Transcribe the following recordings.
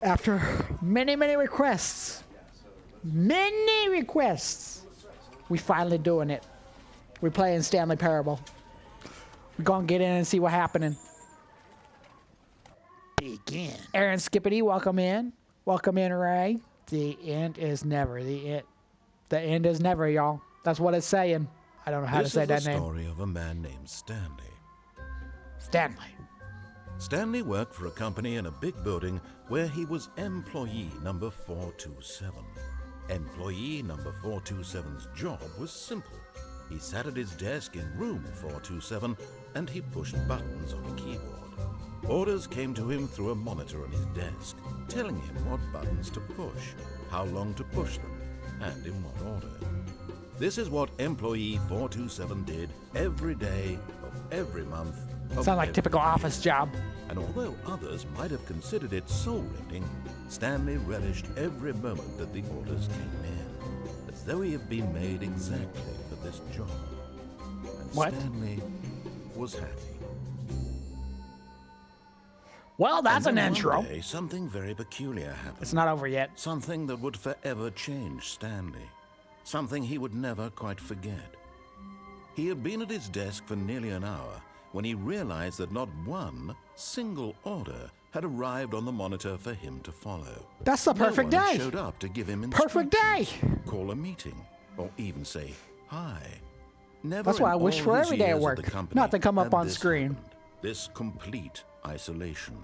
After many requests, we finally doing it. We playing Stanley Parable. We're gonna get in and see what's happening. Begin. Aaron Skippity, welcome in. Welcome in, Ray. The end is never. The end is never, y'all. That's what it's saying. I don't know how to say that name. This is the story of a man named Stanley. Stanley worked for a company in a big building where he was employee number 427. Employee number 427's job was simple. He sat at his desk in room 427 and he pushed buttons on a keyboard. Orders came to him through a monitor on his desk, telling him what buttons to push, how long to push them, and in what order. This is what employee 427 did every day of every month. Sounds like typical office job. And although others might have considered it soul-rending, Stanley relished every moment that the orders came in, as though he had been made exactly for this job. And what? Stanley was happy. Well, that's an intro. One day, something very peculiar happened. It's not over yet. Something that would forever change Stanley. Something he would never quite forget. He had been at his desk for nearly an hour when he realized that not one single order had arrived on the monitor for him to follow. That's the perfect no one day. Showed up to give him instructions, perfect day. Call a meeting, or even say hi. Never. That's what I wish for every day at work, not to come up on screen. This complete isolation.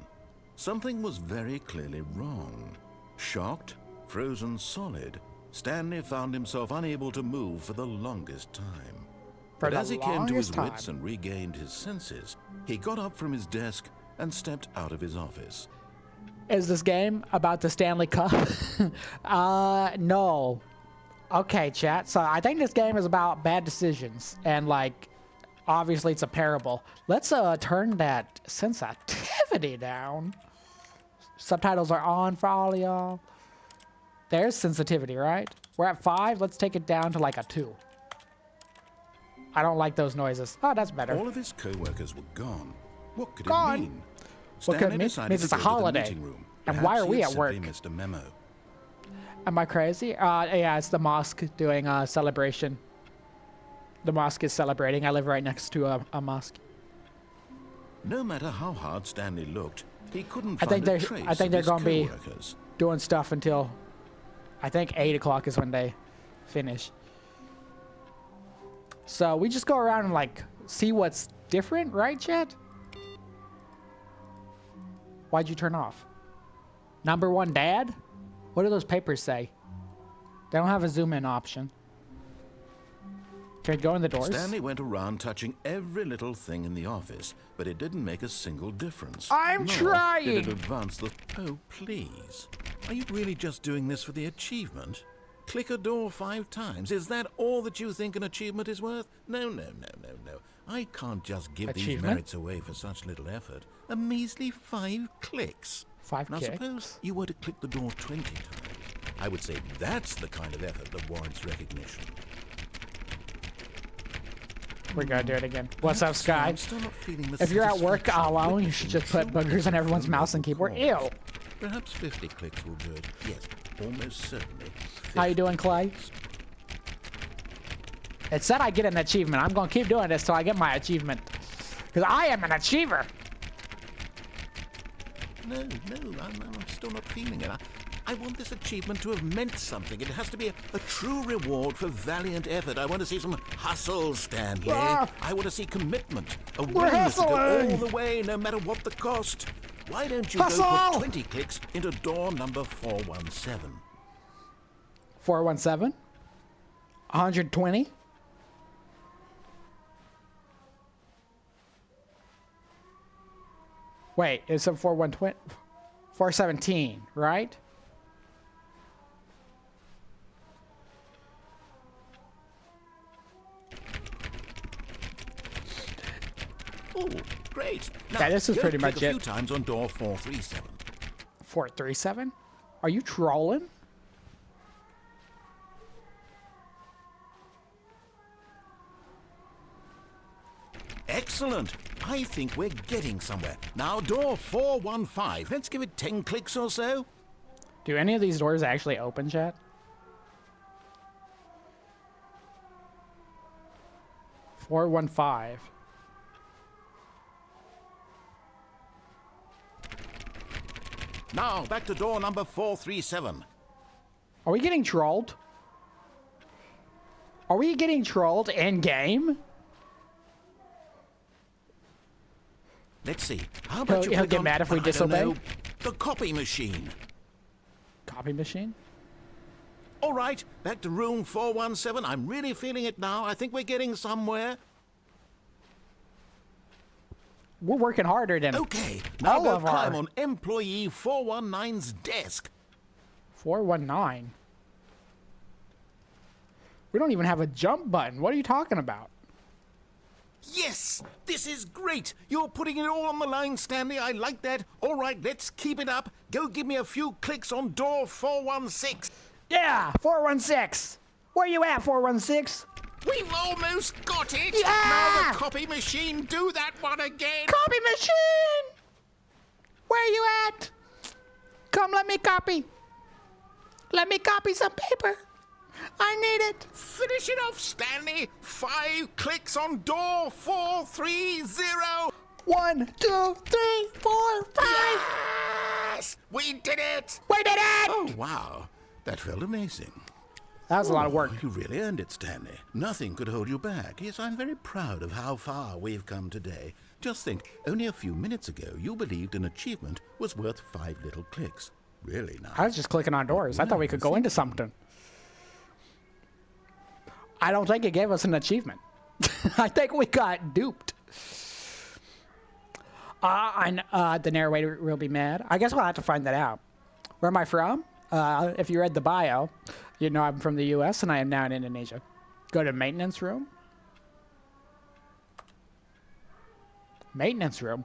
Something was very clearly wrong. Shocked, frozen solid, Stanley found himself unable to move for the longest time. But as he came to his wits and regained his senses, he got up from his desk and stepped out of his office. Is this game about the Stanley Cup? No. Okay, chat. So I think this game is about bad decisions. And, like, obviously it's a parable. Let's turn that sensitivity down. Subtitles are on for all of y'all. There's sensitivity, right? We're at 5. Let's take it down to, like, a 2. I don't like those noises. Oh, that's better. All of his co-workers were gone. What could it mean? What could it mean? It means it's a holiday. And why are we at work? Missed a memo. Am I crazy? Yeah, it's the mosque doing a celebration. The mosque is celebrating. I live right next to a mosque. No matter how hard Stanley looked, he couldn't I think find a trace I think they're of going to his be co-workers. doing stuff until, I think 8 o'clock is when they finish. So we just go around and, like, see what's different, right, chat? Why'd you turn off? Number 1 dad? What do those papers say? They don't have a zoom in option. Can we go in the doors? Stanley went around touching every little thing in the office, but it didn't make a single difference. I'm trying! Did it advance the... Oh, please. Are you really just doing this for the achievement? Click a door 5 times. Is that all that you think an achievement is worth? No. I can't just give these merits away for such little effort. A measly 5 clicks. 5 now, clicks? Suppose you were to click the door 20 times. I would say that's the kind of effort that warrants recognition. We're gonna do it again. What's up, Sky? I'm still not feeling the if you're at work alone, you should just put boogers on everyone's mouse and keyboard. Ew. Perhaps 50 clicks will do it. Yes, almost certainly. How you doing, Clay? It said I get an achievement. I'm gonna keep doing this till I get my achievement. Because I am an achiever. No, I'm still not feeling it. I want this achievement to have meant something. It has to be a true reward for valiant effort. I want to see some hustle, Stanley. I want to see commitment. A willingness to go all the way, no matter what the cost. Why don't you go put 20 clicks into door number 417? 417? 120? Wait, it's a 417, 417, right? Oh, great. Now, yeah, this is pretty much it. A few times on door 437. 437? Are you trolling? Excellent. I think we're getting somewhere. Now, door 415. Let's give it 10 clicks or so. Do any of these doors actually open, chat? $415. Now, back to door number 437. Are we getting trolled? Are we getting trolled in game? Let's see. How about you He'll click get on, mad if we I don't disobey? know, the copy machine. Copy machine? All right, back to room 417. I'm really feeling it now. I think we're getting somewhere. We're working harder than Okay, now all go of climb our on employee 419's desk. 419. We don't even have a jump button. What are you talking about? Yes, this is great. You're putting it all on the line, Stanley. I like that. All right, let's keep it up. Go give me a few clicks on door 416. Yeah, 416. Where you at, 416? We've almost got it. Yeah! Now the copy machine, do that one again. Copy machine! Where you at? Come, let me copy. Let me copy some paper. I need it. Finish it off, Stanley. 5 clicks on door 430. 1, 2, 3, 4, 5. Yes! We did it! We did it! Oh, wow. That felt amazing. That was a lot of work. You really earned it, Stanley. Nothing could hold you back. Yes, I'm very proud of how far we've come today. Just think, only a few minutes ago, you believed an achievement was worth 5 little clicks. Really now. I was just clicking on doors. I thought we could go into something. I don't think it gave us an achievement. I think we got duped. The narrator will be mad. I guess we'll have to find that out. Where am I from? If you read the bio, you know I'm from the U.S. and I am now in Indonesia. Go to maintenance room. Maintenance room.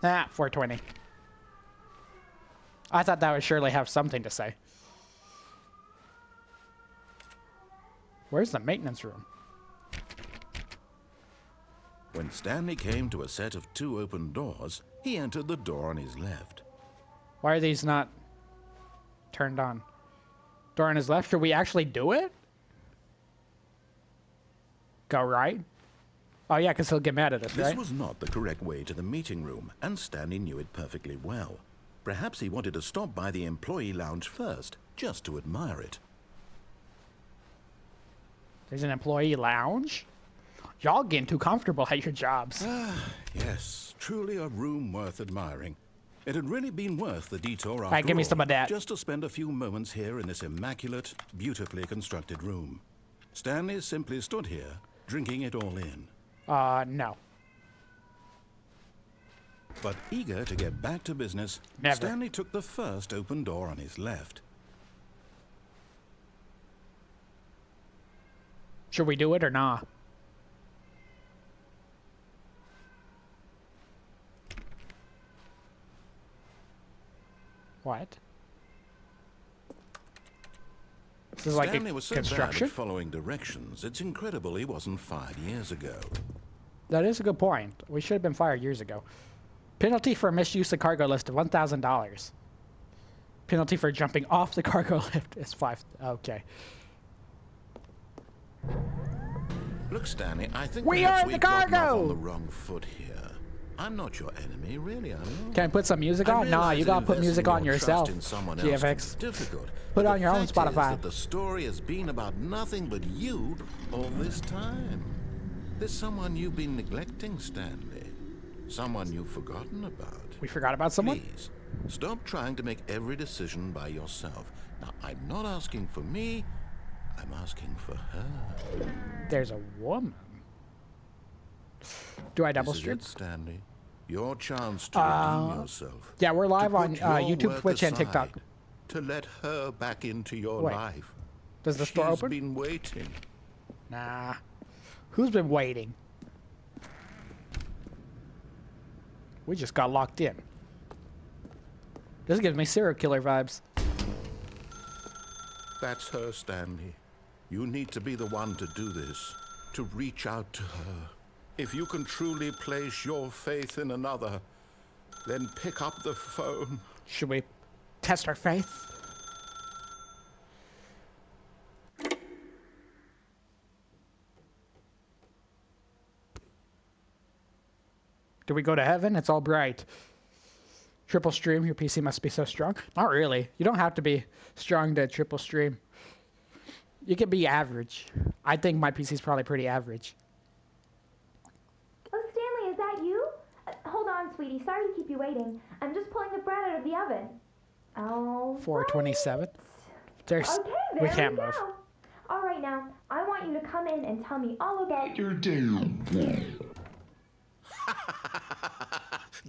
Ah, 420. I thought that would surely have something to say. Where's the maintenance room? When Stanley came to a set of 2 open doors, he entered the door on his left. Why are these not turned on? Door on his left. Should we actually do it? Go right? Oh, yeah, because he'll get mad at us, This right? was not the correct way to the meeting room, and Stanley knew it perfectly well. Perhaps he wanted to stop by the employee lounge first, just to admire it. There's an employee lounge? Y'all getting too comfortable at your jobs. Yes, truly a room worth admiring. It had really been worth the detour after Right, give me all, some of that. just to spend a few moments here in this immaculate, beautifully constructed room. Stanley simply stood here, drinking it all in. No. But eager to get back to business, Never. Stanley took the first open door on his left. Should we do it or not? What? This is like Stanley a was so construction? bad at following directions, it's incredible he wasn't fired years ago. That is a good point. We should have been fired years ago. Penalty for misuse of cargo lift of $1,000. Penalty for jumping off the cargo lift is 5. Okay. Look, Stanley, I think We perhaps are the we've gotten off cargo! on the wrong foot here. I'm not your enemy, really, I know. Can I put some music I on? Nah, realize you that gotta put investing music on your yourself. trust in someone else can GFX. be difficult. Put But on your own the fact is Spotify. that the story has been about nothing but you all this time. There's someone you've been neglecting, Stanley. Someone you've forgotten about. We forgot about someone? Please, stop trying to make every decision by yourself. Now, I'm not asking for me, I'm asking for her. There's a woman. Do I double This is stream? it, Stanley. Your chance to redeem yourself. Yeah, we're live To on put your YouTube, work Twitch, and aside, TikTok. To let her back into your Wait, life. Does the store She's open? been waiting. Nah. Who's been waiting? We just got locked in. This gives me serial killer vibes. That's her, Stanley. You need to be the one to do this. To reach out to her. If you can truly place your faith in another, then pick up the phone. Should we test our faith? Do we go to heaven? It's all bright. Triple stream, your PC must be so strong. Not really. You don't have to be strong to triple stream. You can be average. I think my PC's probably pretty average. Oh, Stanley, is that you? Hold on, sweetie. Sorry to keep you waiting. I'm just pulling the bread out of the oven. Oh. 427. There's. Okay, there we can't go. move. All right, now I want you to come in and tell me all about Your day.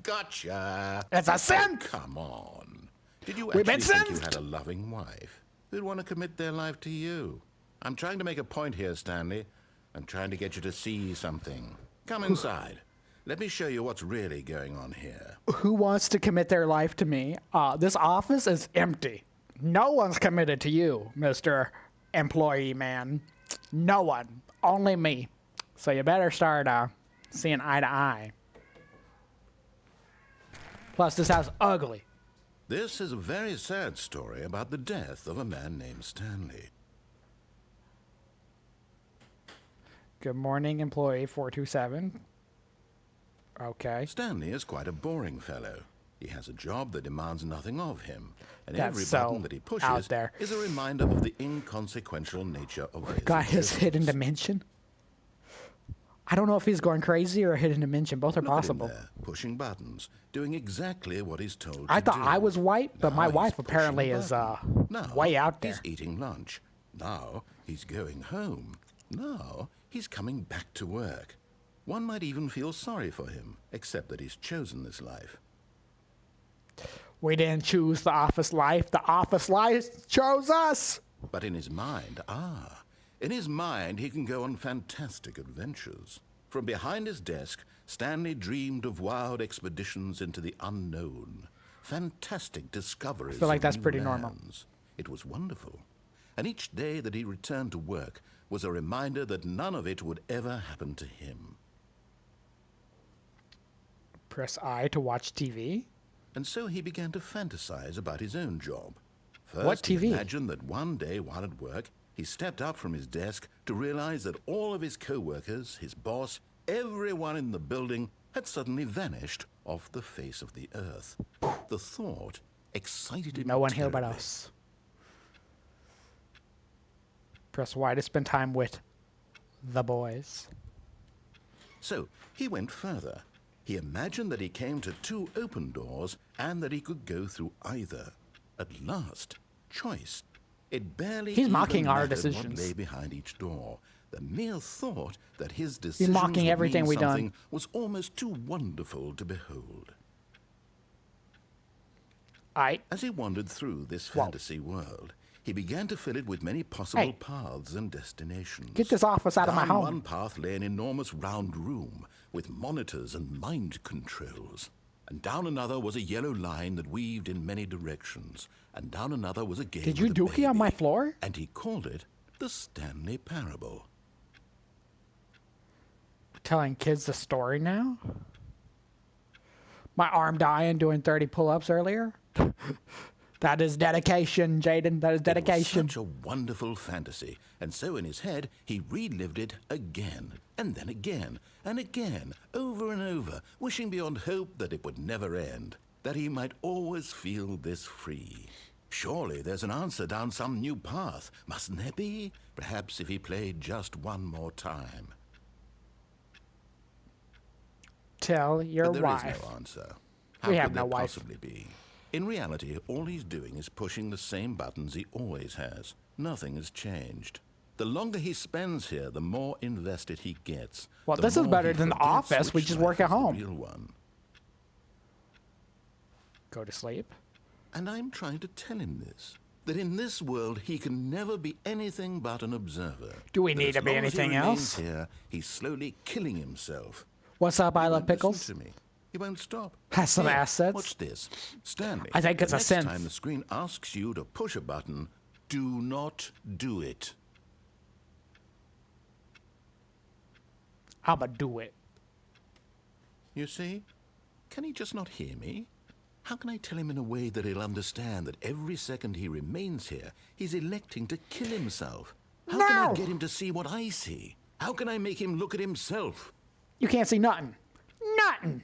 Gotcha. It's a sin. Come on. Did you We've been actually think you sensed. had a loving wife who'd want to commit their life to you? I'm trying to make a point here, Stanley. I'm trying to get you to see something. Come inside. Let me show you what's really going on here. Who wants to commit their life to me? This office is empty. No one's committed to you, Mr. Employee Man. No one. Only me. So you better start seeing eye to eye. Plus, this house ugly. This is a very sad story about the death of a man named Stanley. Good morning, employee 427. Okay. Stanley is quite a boring fellow. He has a job that demands nothing of him, and That's every so button that he out pushes there. is a reminder of the inconsequential nature of his Got his existence. hidden dimension. I don't know if he's going crazy or a hidden dimension. Both are Look at him possible. there, pushing buttons, doing exactly what he's told I to thought do. I was white, but Now my he's wife pushing apparently a is button. Now way out there. He's eating lunch. Now he's going home. Now he's coming back to work. One might even feel sorry for him, except that he's chosen this life. We didn't choose the office life. The office life chose us. But in his mind, he can go on fantastic adventures. From behind his desk, Stanley dreamed of wild expeditions into the unknown, fantastic discoveries. I feel like of that's new pretty normal. lands. It was wonderful. And each day that he returned to work was a reminder that none of it would ever happen to him. Press I to watch TV. And so he began to fantasize about his own job. First, What TV? he imagined that one day while at work, he stepped up from his desk to realize that all of his co-workers, his boss, everyone in the building had suddenly vanished off the face of the earth. The thought excited him No one here but terribly. us. Press Y to spend time with the boys. So he went further. He imagined that he came to two open doors and that he could go through either. At last, choice. It barely He's even mocking our mattered decisions. what lay behind each door. The mere thought that his decisions mocking would everything mean we done. something was almost too wonderful to behold. As he wandered through this fantasy world, he began to fill it with many possible Hey. paths and destinations. Get this office out of my Down home. one path lay an enormous round room with monitors and mind controls. And down another was a yellow line that weaved in many directions. And down another was a game Did you with a dookie on my baby. floor? And he called it the Stanley Parable. Telling kids the story now? My arm dying doing 30 pull-ups earlier? That is dedication, Jaden. That is dedication. It was such a wonderful fantasy, and so in his head he relived it again, and then again, and again, over and over, wishing beyond hope that it would never end, that he might always feel this free. Surely there's an answer down some new path, mustn't there be? Perhaps if he played just one more time. Tell your But there is wife. no answer. How We could have there no wife. possibly be? In reality, all he's doing is pushing the same buttons he always has. Nothing has changed. The longer he spends here, the more invested he gets. Well, The this is more better he than the forgets office. We which just life work at is the home. real one. Go to sleep. And I'm trying to tell him this. That in this world, he can never be anything but an observer. Do we That need as to be long as he anything remains else? Here, he's slowly killing himself. What's up, I He love won't listen pickles? to me. He won't stop. Has some Here, assets. Watch this. Stanley. I think it's the a next synth. time the screen asks you to push a button, do not do it. I'ma do it. You see? Can he just not hear me? How can I tell him in a way that he'll understand that every second he remains here, he's electing to kill himself? How can I get him to see what I see? How can I make him look at himself? You can't see nothing. Nothing.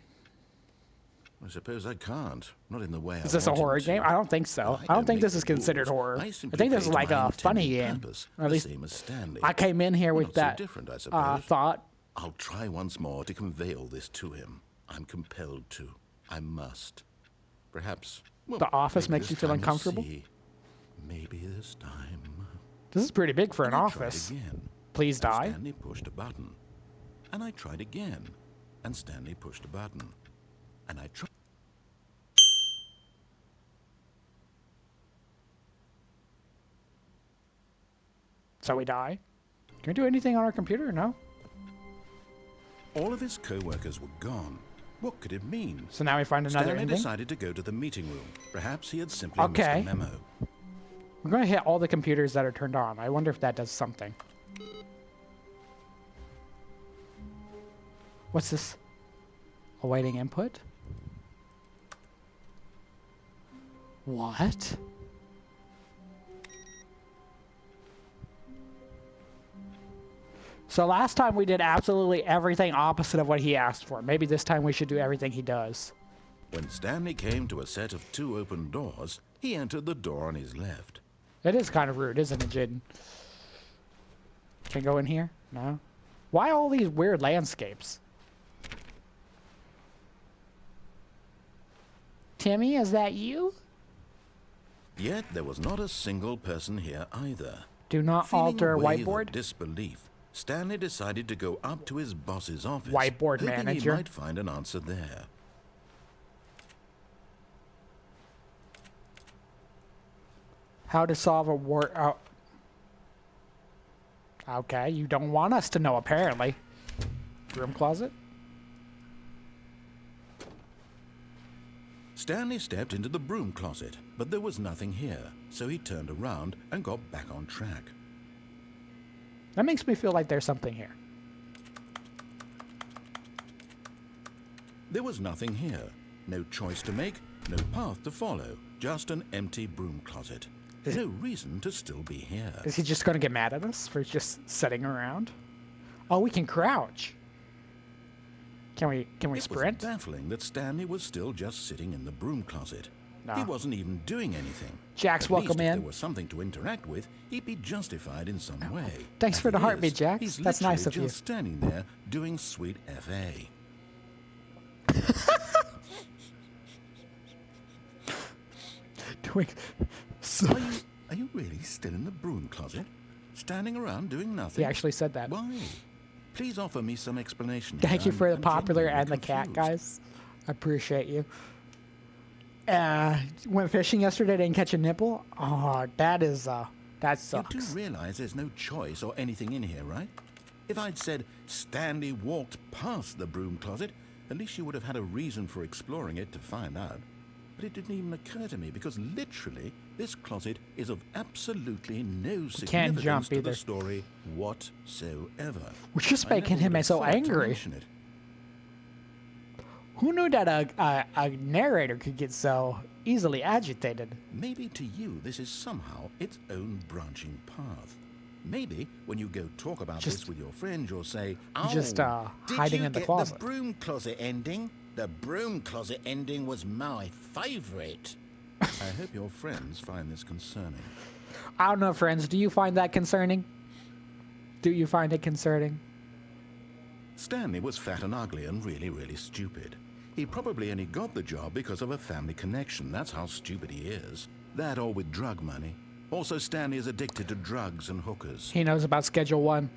I suppose I can't. Not in the way I Is this a want him horror to. game? I don't think so. I don't think this is considered horror. I think this is like a funny game. Or at least same as Stanley. I came in here with Not so that different, I suppose. thought. I'll try once more to convey all this to him. I'm compelled to. I must. Perhaps. Well, The Office maybe makes you this feel time he'll uncomfortable? see. Maybe this time. This is pretty big for an And I tried office. again. Please And die. Stanley pushed a button. And I tried again. And Stanley pushed a button. And I tried. So we die. Can we do anything on our computer? No. All of his co-workers were gone. What could it mean? So now we find another Stanley ending. decided to go to the meeting room. Perhaps he had simply Okay. missed a memo. We're going to hit all the computers that are turned on. I wonder if that does something. What's this? Awaiting input? What? So last time we did absolutely everything opposite of what he asked for. Maybe this time we should do everything he does. When Stanley came to a set of 2 open doors, he entered the door on his left. It is kind of rude, isn't it, Jaden? Can I go in here? No? Why all these weird landscapes? Timmy, is that you? Yet there was not a single person here either. Do not Feeling alter a wave whiteboard. of disbelief, Stanley decided to go up to his boss's office, Whiteboard hoping manager. he might find an answer there. How to solve a word. Oh. Okay, you don't want us to know, apparently. Broom closet? Stanley stepped into the broom closet, but there was nothing here, so he turned around and got back on track. That makes me feel like there's something here. There was nothing here. No choice to make, no path to follow, just an empty broom closet. No reason to still be here. Is he just going to get mad at us for just sitting around? Oh, we can crouch. Can we sprint? It was baffling that Stanley was still just sitting in the broom closet. No. He wasn't even doing anything. Jax, At welcome least if in. there was something to interact with, he'd be justified in some way. Thanks As for the it heartbeat, is, Jax. He's That's nice literally of you. just standing there doing sweet FA. Doing so. Are you really still in the broom closet? Standing around doing He nothing? actually said that. Why? Please offer me some explanation. Thank you here. for the I'm popular genuinely and the cat, confused. guys. I appreciate you. Went fishing yesterday, didn't catch a nipple. Oh, that You sucks. do realize there's no choice or anything in here, right? If I'd said Stanley walked past the broom closet, at least you would have had a reason for exploring it to find out. But it didn't even occur to me because literally this closet is of absolutely no significance jump to either. the story whatsoever. Which just I never making him would have so thought to angry. mention it. Who knew that a narrator could get so easily agitated? Maybe to you this is somehow its own branching path. Maybe when you go talk about Just- this with your friend, you'll say, "Oh, just, did hiding you in the get closet." the broom closet ending? The broom closet ending was my favorite." I hope your friends find this concerning. I don't know, friends. Do you find that concerning? Do you find it concerning? Stanley was fat and ugly and really, really stupid. He probably only got the job because of a family connection. That's how stupid he is. That or with drug money. Also, Stanley is addicted to drugs and hookers. He knows about Schedule 1.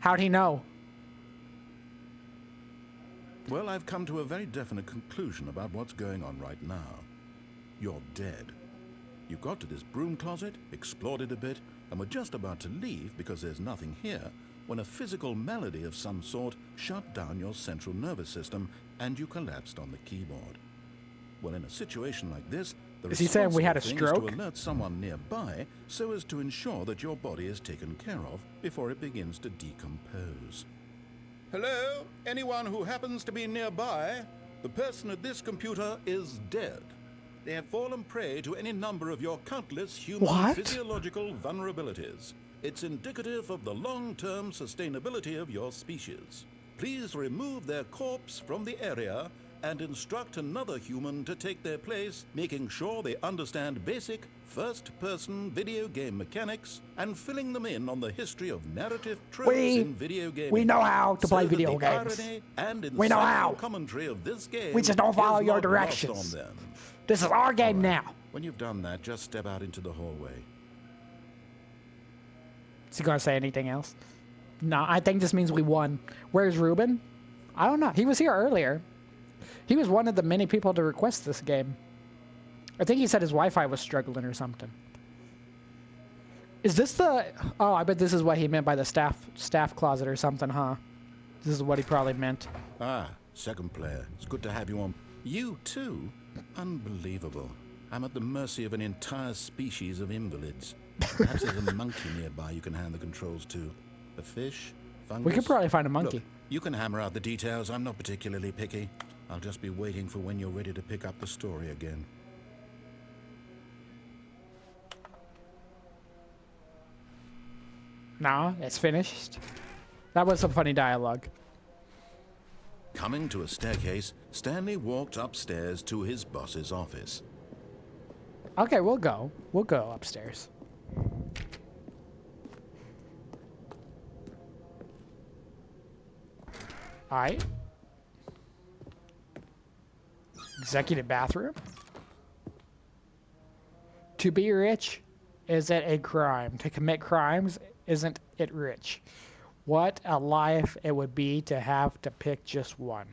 How'd he know? Well, I've come to a very definite conclusion about what's going on right now. You're dead. You got to this broom closet, explored it a bit, and were just about to leave because there's nothing here when a physical malady of some sort shut down your central nervous system and you collapsed on the keyboard. Well, in a situation like this, the Is he saying we had a responsible thing is stroke? to alert someone nearby so as to ensure that your body is taken care of before it begins to decompose. Hello? Anyone who happens to be nearby? The person at this computer is dead. They have fallen prey to any number of your countless human What? physiological vulnerabilities. It's indicative of the long-term sustainability of your species. Please remove their corpse from the area and instruct another human to take their place, making sure they understand basic first-person video game mechanics and filling them in on the history of narrative tropes in video gaming. We know how to play so that video the games. irony and We know how. insightful commentary of this game We just don't follow is your not lost directions. on them. This is our game All right. now. When you've done that, just step out into the hallway. Is he gonna say anything else? No, I think this means we won. Where's Ruben? I don't know. He was here earlier. He was one of the many people to request this game. I think he said his Wi-Fi was struggling or something. Is this the... Oh, I bet this is what he meant by the staff closet or something, huh? This is what he probably meant. Ah, second player. It's good to have you on. You too? Unbelievable. I'm at the mercy of an entire species of invalids. Perhaps there's a monkey nearby you can hand the controls to. A fish? Fungus? We could probably find a monkey. Look, you can hammer out the details. I'm not particularly picky. I'll just be waiting for when you're ready to pick up the story again. No, it's finished. That was some funny dialogue. Coming to a staircase, Stanley walked upstairs to his boss's office. Okay, we'll go. We'll go upstairs. Alright. Executive bathroom. To be rich isn't a crime. To commit crimes isn't it rich. What a life it would be to have to pick just one.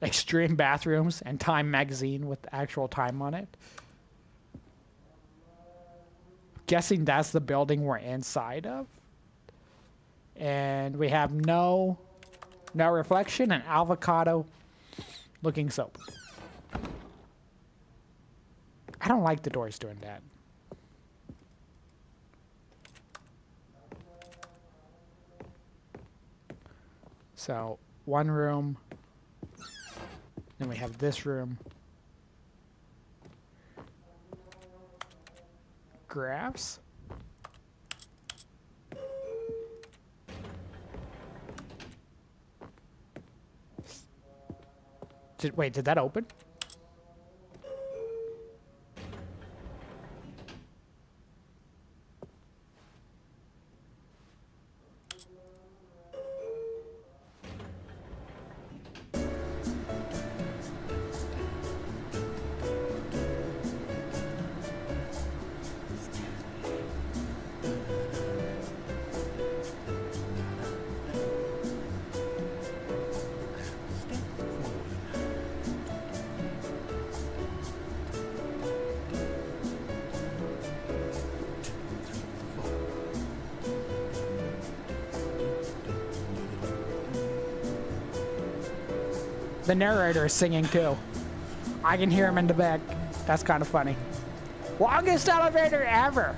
Extreme bathrooms and Time magazine with actual time on it. Guessing that's the building we're inside of. And we have no reflection and avocado looking soap. I don't like the doors doing that. So, one room. Then we have this room. Graphs. Wait, did that open? The narrator is singing too. I can hear him in the back. That's kind of funny. Longest elevator ever.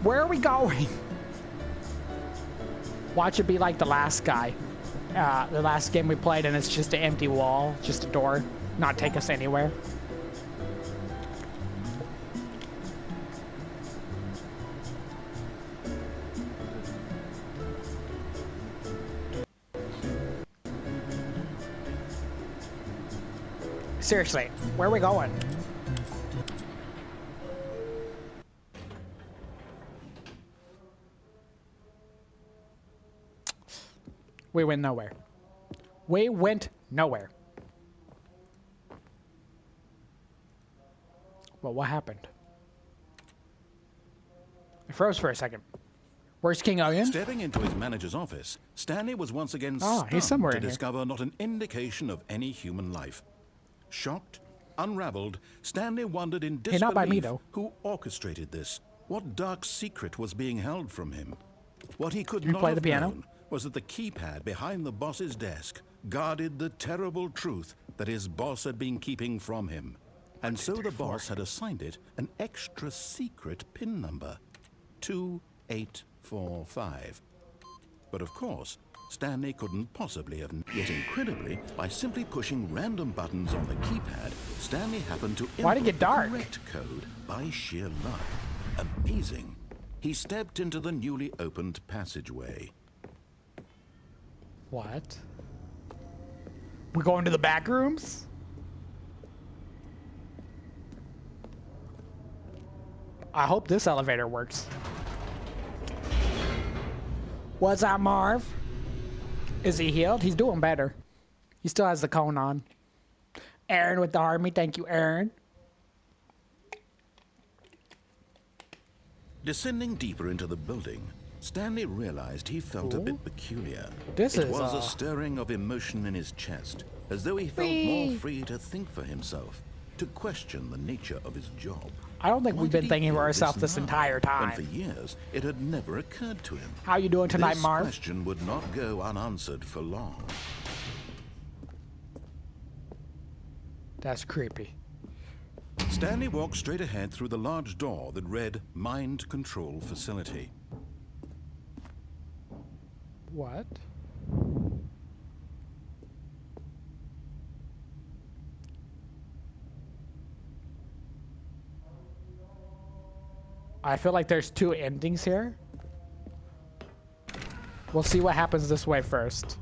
Where are we going? Watch it be like the last guy. The last game we played and it's just an empty wall, just a door, not take us anywhere. Seriously, where are we going? We went nowhere. We went nowhere. Well, what happened? It froze for a second. Where's King Onion? Stepping into his manager's office, Stanley was once again He's somewhere stunned in to here. discover not an indication of any human life. Shocked, unraveled, Stanley wondered in Hey, not by me, disbelief though. who orchestrated this. What dark secret was being held from him? What he could You not play have the piano? known was that the keypad behind the boss's desk guarded the terrible truth that his boss had been keeping from him. And so the boss had assigned it an extra secret PIN number, 284. 4-5. But of course, Stanley couldn't possibly have. Yet incredibly, by simply pushing random buttons on the keypad, Stanley happened to Why'd it input get dark? the correct code by sheer luck. Amazing. He stepped into the newly opened passageway. What? We going to the back rooms? I hope this elevator works. What's up, Marv? Is he healed? He's doing better. He still has the cone on. Aaron with the army. Thank you, Aaron. Descending deeper into the building, Stanley realized he felt a bit peculiar. This it is, was a stirring of emotion in his chest, as though he felt more free to think for himself, to question the nature of his job. I don't think Why we've did been he thinking of feel ourselves this now, entire when time. for years it had never occurred to him? How you doing tonight, This Marv? question would not go unanswered for long. That's creepy. Stanley walked straight ahead through the large door that read Mind Control Facility. What? I feel like there's two endings here. We'll see what happens this way first.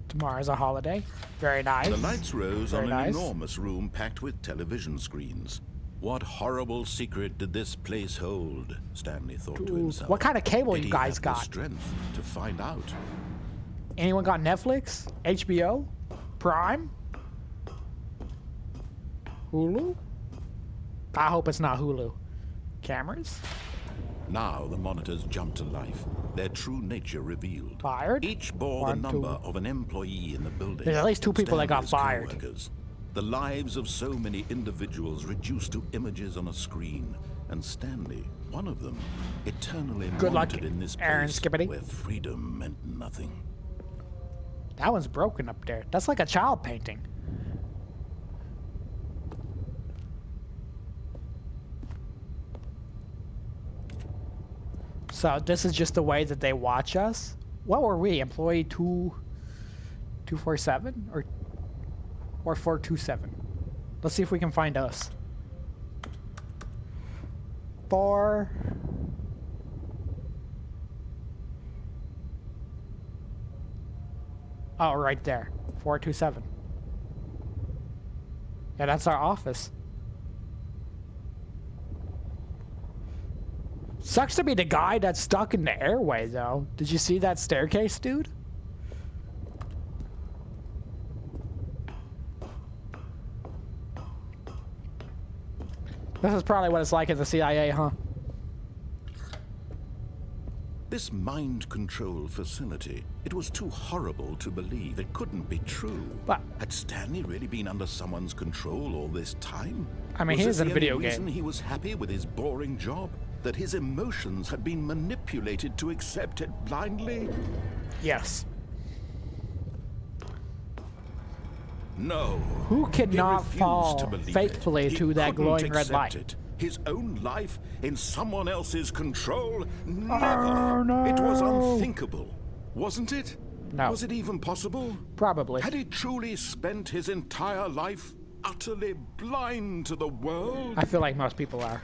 Tomorrow's a holiday. Very nice. The lights rose Very on an nice. enormous room packed with television screens. What horrible secret did this place hold? Stanley thought to Ooh, himself. what kind of cable Did you he guys have the got? strength to find out. Anyone got Netflix? HBO? Prime? Hulu? I hope it's not Hulu. Cameras? Now the monitors jumped to life, their true nature revealed. Fired? Each bore One, the number two. of an employee in the building. There's at least two people that got Stanley's fired. coworkers. The lives of so many individuals reduced to images on a screen, and Stanley, one of them, eternally Good luck, monitored in this Aaron place Skippity. where freedom meant nothing. That one's broken up there. That's like a child painting. So this is just the way that they watch us? What were we? Employee 247 or 427? Let's see if we can find us. 4. Oh, right there. 427. Yeah, that's our office. Sucks to be the guy that's stuck in the airway, though. Did you see that staircase, dude? This is probably what it's like at the CIA, huh? This mind control facility, it was too horrible to believe. It couldn't be true. But Had Stanley really been under someone's control all this time? I mean, Was he this is in the a video only game. reason he was happy with his boring job? That his emotions had been manipulated to accept it blindly? yes. No. Who He cannot refused fall to believe faithfully it. He to that couldn't glowing red accept light? it. His own life in someone else's control? Never. Oh, no. It was unthinkable, wasn't it? No. Was it even possible? Probably. Had he truly spent his entire life utterly blind to the world? I feel like most people are.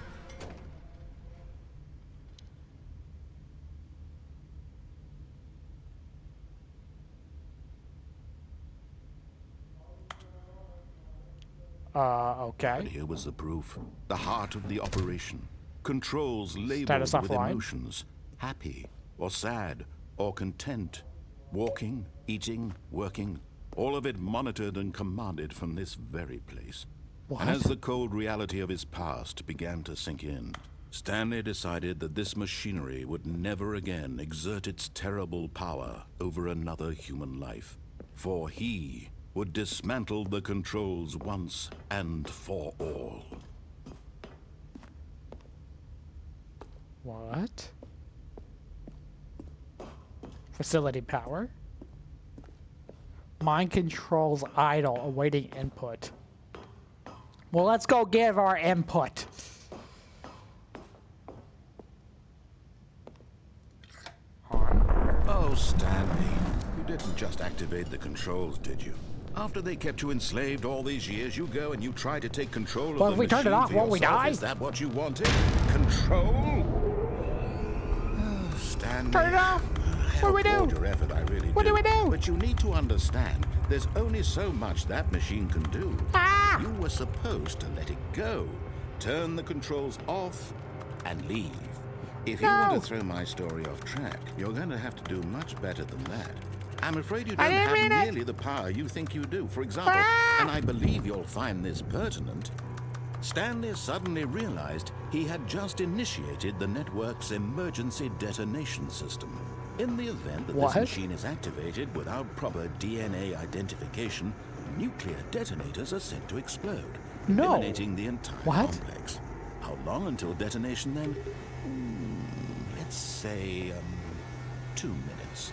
Okay. Here was the proof. The heart of the operation. Controls labeled Status with offline. emotions. Happy, or sad, or content. Walking, eating, working. All of it monitored and commanded from this very place. What? And as the cold reality of his past began to sink in, Stanley decided that this machinery would never again exert its terrible power over another human life. For he would dismantle the controls once and for all. What? Facility power. Mind controls idle, awaiting input. Well, let's go give our input. Oh, Stanley, you didn't just activate the controls, did you? After they kept you enslaved all these years, you go and you try to take control of Well, the if we turn it machine off, for won't we yourself. die? Is that what you wanted? Control? Oh, Stanley. Turn it off. What do we do? I applaud your effort, I really do. What do we do? But you need to understand, there's only so much that machine can do. Ah! You were supposed to let it go, turn the controls off, and leave. If you want No. to throw my story off track, you're going to have to do much better than that. I'm afraid you I don't didn't have mean it. nearly the power you think you do. For example, Ah! and I believe you'll find this pertinent, Stanley suddenly realized he had just initiated the network's emergency detonation system. In the event that What? this machine is activated without proper DNA identification, nuclear detonators are set to explode, No. eliminating the entire What? complex. How long until detonation then? Let's say 2 minutes.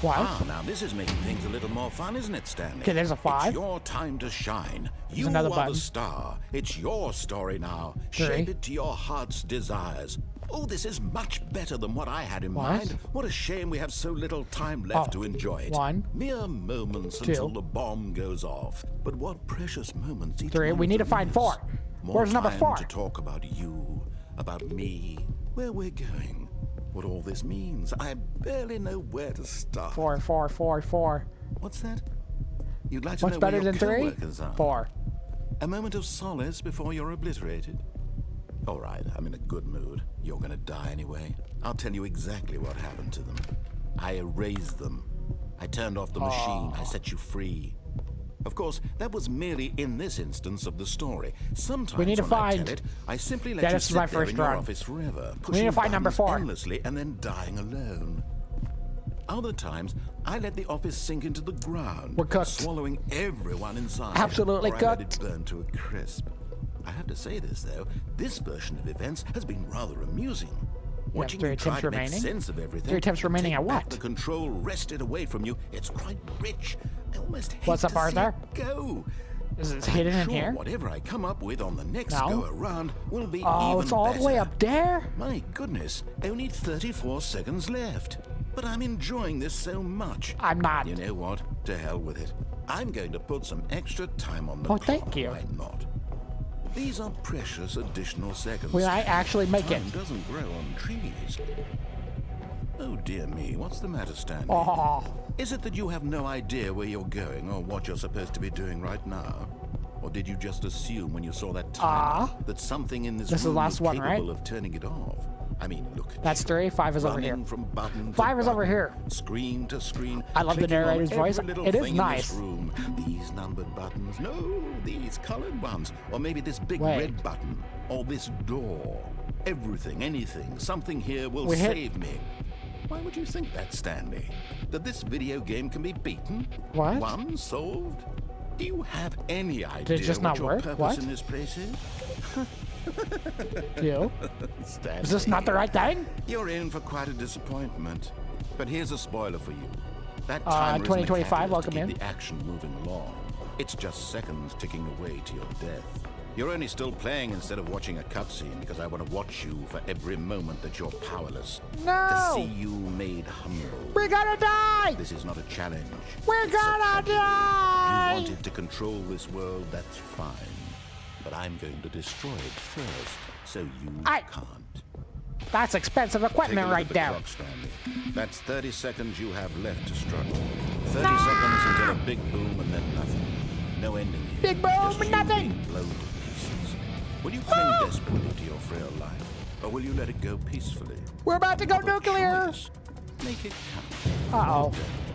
What? Now this is making things a little more fun, isn't it, Stanley? Okay, there's a 5. It's your time to shine. You another are button. the star. It's your story now. 3. Shape it to your heart's desires. Oh, this is much better than what I had in What? mind. What a shame we have so little time left to enjoy it. 1. Mere moments 2. until the bomb goes off. But what precious moments each 3. one We of need to them find is. 4. More Where's number time 4? to talk about you, about me, where we're going, what all this means. I barely know where to start. 4, 4, 4, 4. What's that? You'd like to What's know better where your than 3? co-workers are? 4. A moment of solace before you're obliterated? All right, I'm in a good mood. You're gonna die anyway. I'll tell you exactly what happened to them. I erased them. I turned off the machine. I set you free. Of course, that was merely in this instance of the story. Sometimes We need to when I find- tell it, I simply let Yeah, you this is sit my there first in your run. office forever, We need pushing to find number buttons 4. endlessly and then dying alone. Other times, I let the office sink into the ground, We're cooked. swallowing everyone inside. Absolutely or I let cooked. it burn to a crisp. I have to say this, though, this version of events has been rather amusing. Watching 3 you try attempts to make remaining? sense of everything. 3 attempts and remaining take at back what? The control wrested away from you. It's quite rich. I almost hate What's up, to see Arthur? it go. Is it I'm hidden in sure here? whatever I come up with on the next No. go around will be Oh, even it's all the way better. up there? My goodness, only 34 seconds left. But I'm enjoying this so much. I'm not. You know what? To hell with it. I'm going to put some extra time on the Oh, clock. thank you. Why not? These are precious additional seconds. Will I actually make Time it? doesn't grow on trees. Oh dear me, what's the matter, Stanley? Oh, Is it that you have no idea where you're going or what you're supposed to be doing right now? Or did you just assume when you saw that timer that something in this This is the room last is one, capable right? of turning it off? I mean, look at that's you. 3. 5 is over Running here. from button to 5 is over button, here. Screen to screen. I love the clicking on narrator's every voice. little It is thing in nice. this room. These numbered buttons. No, these colored ones. Or maybe this big Wait. red button. Or this door. Everything, anything, something here will We hit- save me. Why would you think that, Stanley? That this video game can be beaten? What? Won? Solved? Do you have any idea just what not your work? purpose What? in this place is? You? Stanley. Is this not the right thing? You're in for quite a disappointment. But here's a spoiler for you. That timer isn't a 2025, catalyst welcome to keep in. the action moving along. It's just seconds ticking away to your death. You're only still playing instead of watching a cutscene because I want to watch you for every moment that you're powerless. To No! see you made humble. We're gonna die! This is not a challenge. We're It's a gonna tragedy. die! You wanted to control this world, that's fine. But I'm going to destroy it first, so you can't. That's expensive Take a equipment look right at the there. clock, Stanley. That's 30 seconds you have left to struggle. 30 seconds until a big boom and then nothing. No ending here. Big boom Just and you nothing. being blown to pieces. Will you cling desperately to your frail life, or will you let it go peacefully? We're about to go Have a nuclear! choice. Make it count. Uh-oh.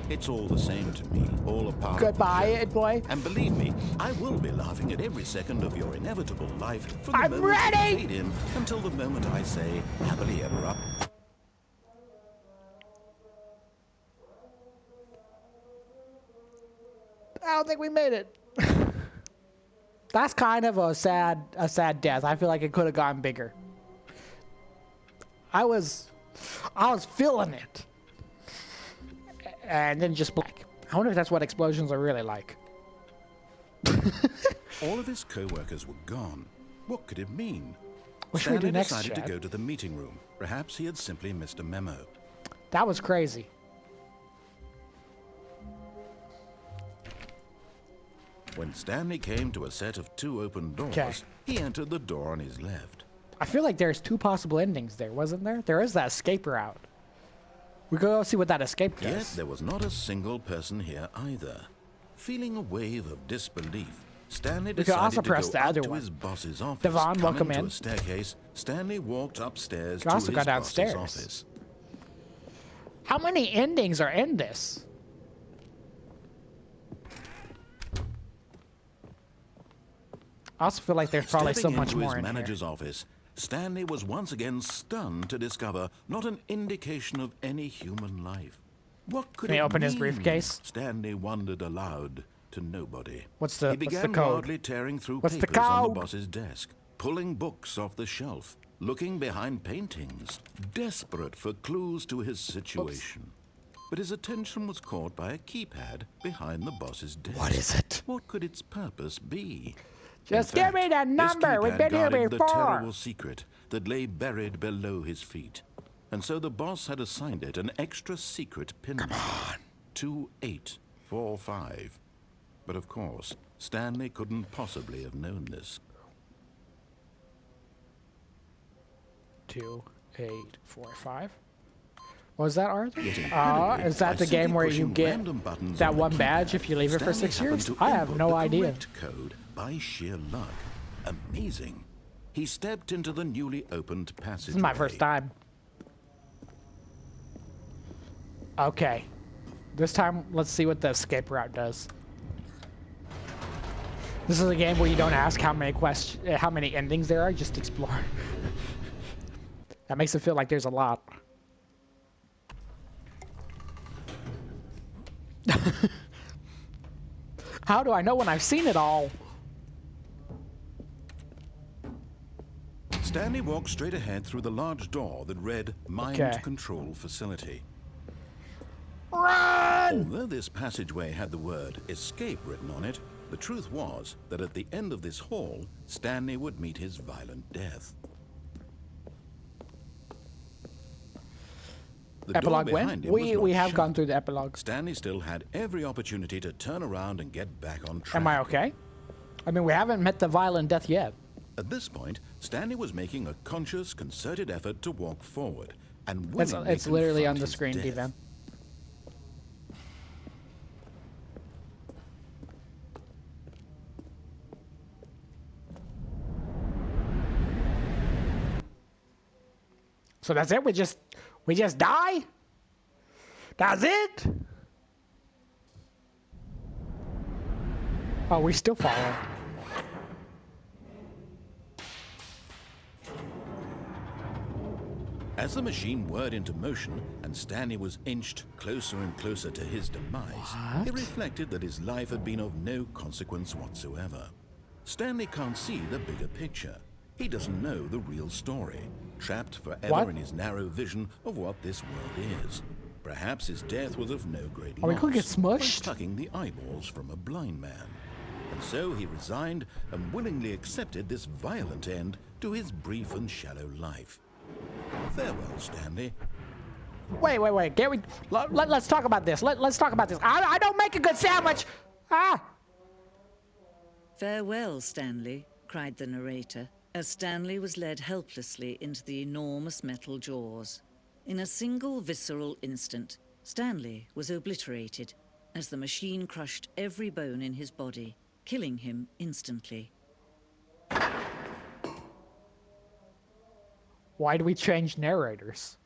It's all the same to me, all a part of the Goodbye, journey. boy. And believe me, I will be laughing at every second of your inevitable life from the I'm moment you ready! fade in until the moment I say, happily ever up. I don't think we made it. That's kind of a sad death. I feel like it could have gotten bigger. I was feeling it. And then just black. I wonder if that's what explosions are really like. All of his co-workers were gone. What could it mean? What should we do Stanley next, decided to Chad? go to the meeting room. Perhaps he had simply missed a memo. That was crazy. When Stanley came to a set of 2 open doors, Okay. he entered the door on his left. I feel like there's 2 possible endings there, wasn't there? There is that escape route. We go see what that escape Yet does. there was not a single person here either. Feeling a wave of disbelief, Stanley We could decided also to press go the up other to one. his boss's office. Devon, Coming welcome to in. a staircase, Stanley walked upstairs could to also his go boss's downstairs. office. How many endings are in this? I also feel like there's probably so Stepping much into more his in here. manager's office, Stanley was once again stunned to discover not an indication of any human life. What could Can he it open his mean? briefcase? Stanley wondered aloud to nobody. What's the He began code? wildly tearing through What's the papers on the code? boss's desk, pulling books off the shelf, looking behind paintings, desperate for clues to his situation. But his attention was caught by a keypad behind the boss's desk. What is it? What could its purpose be? Just In give me fact, the this number. We've keypad been here guarded before. the terrible secret that lay buried below his feet. And so the boss had assigned it an extra secret pin number. 2845. But of course, Stanley couldn't possibly have known this. 2845. What was that, Arthur? Yet incredibly, Is that by the game simply where you pushing get random buttons that on the one badge keypad, if you leave it for Stanley 6 happened years? to I have input no the idea. correct code by sheer luck. Amazing. He stepped into the newly opened passageway. This is my first time. Okay. This time, let's see what the escape route does. This is a game where you don't ask how many endings there are, just explore. That makes it feel like there's a lot. How do I know when I've seen it all? Stanley walked straight ahead through the large door that read Mind Okay. Control Facility. Run! Although this passageway had the word escape written on it, the truth was that at the end of this hall, Stanley would meet his violent death. The door Epilogue behind win? him was We not have shut. gone through the epilogue. Stanley still had every opportunity to turn around and get back on track. Am I okay? I mean, we haven't met the violent death yet. At this point, Stanley was making a conscious, concerted effort to walk forward and It's willingly literally on confront the his screen, death. D-Van. So that's it? We just die? That's it? Oh, we still follow. As the machine whirred into motion and Stanley was inched closer and closer to his demise, he reflected that his life had been of no consequence whatsoever. Stanley can't see the bigger picture. He doesn't know the real story, trapped forever What? in his narrow vision of what this world is. Perhaps his death was of no great Are we loss, gonna get like smushed? plucking the eyeballs from a blind man. And so he resigned and willingly accepted this violent end to his brief and shallow life. Farewell, Stanley. Wait. Let's talk about this. Let's talk about this. I don't make a good sandwich. Ah! Farewell, Stanley, cried the narrator, as Stanley was led helplessly into the enormous metal jaws. In a single visceral instant, Stanley was obliterated as the machine crushed every bone in his body, killing him instantly. Why do we change narrators?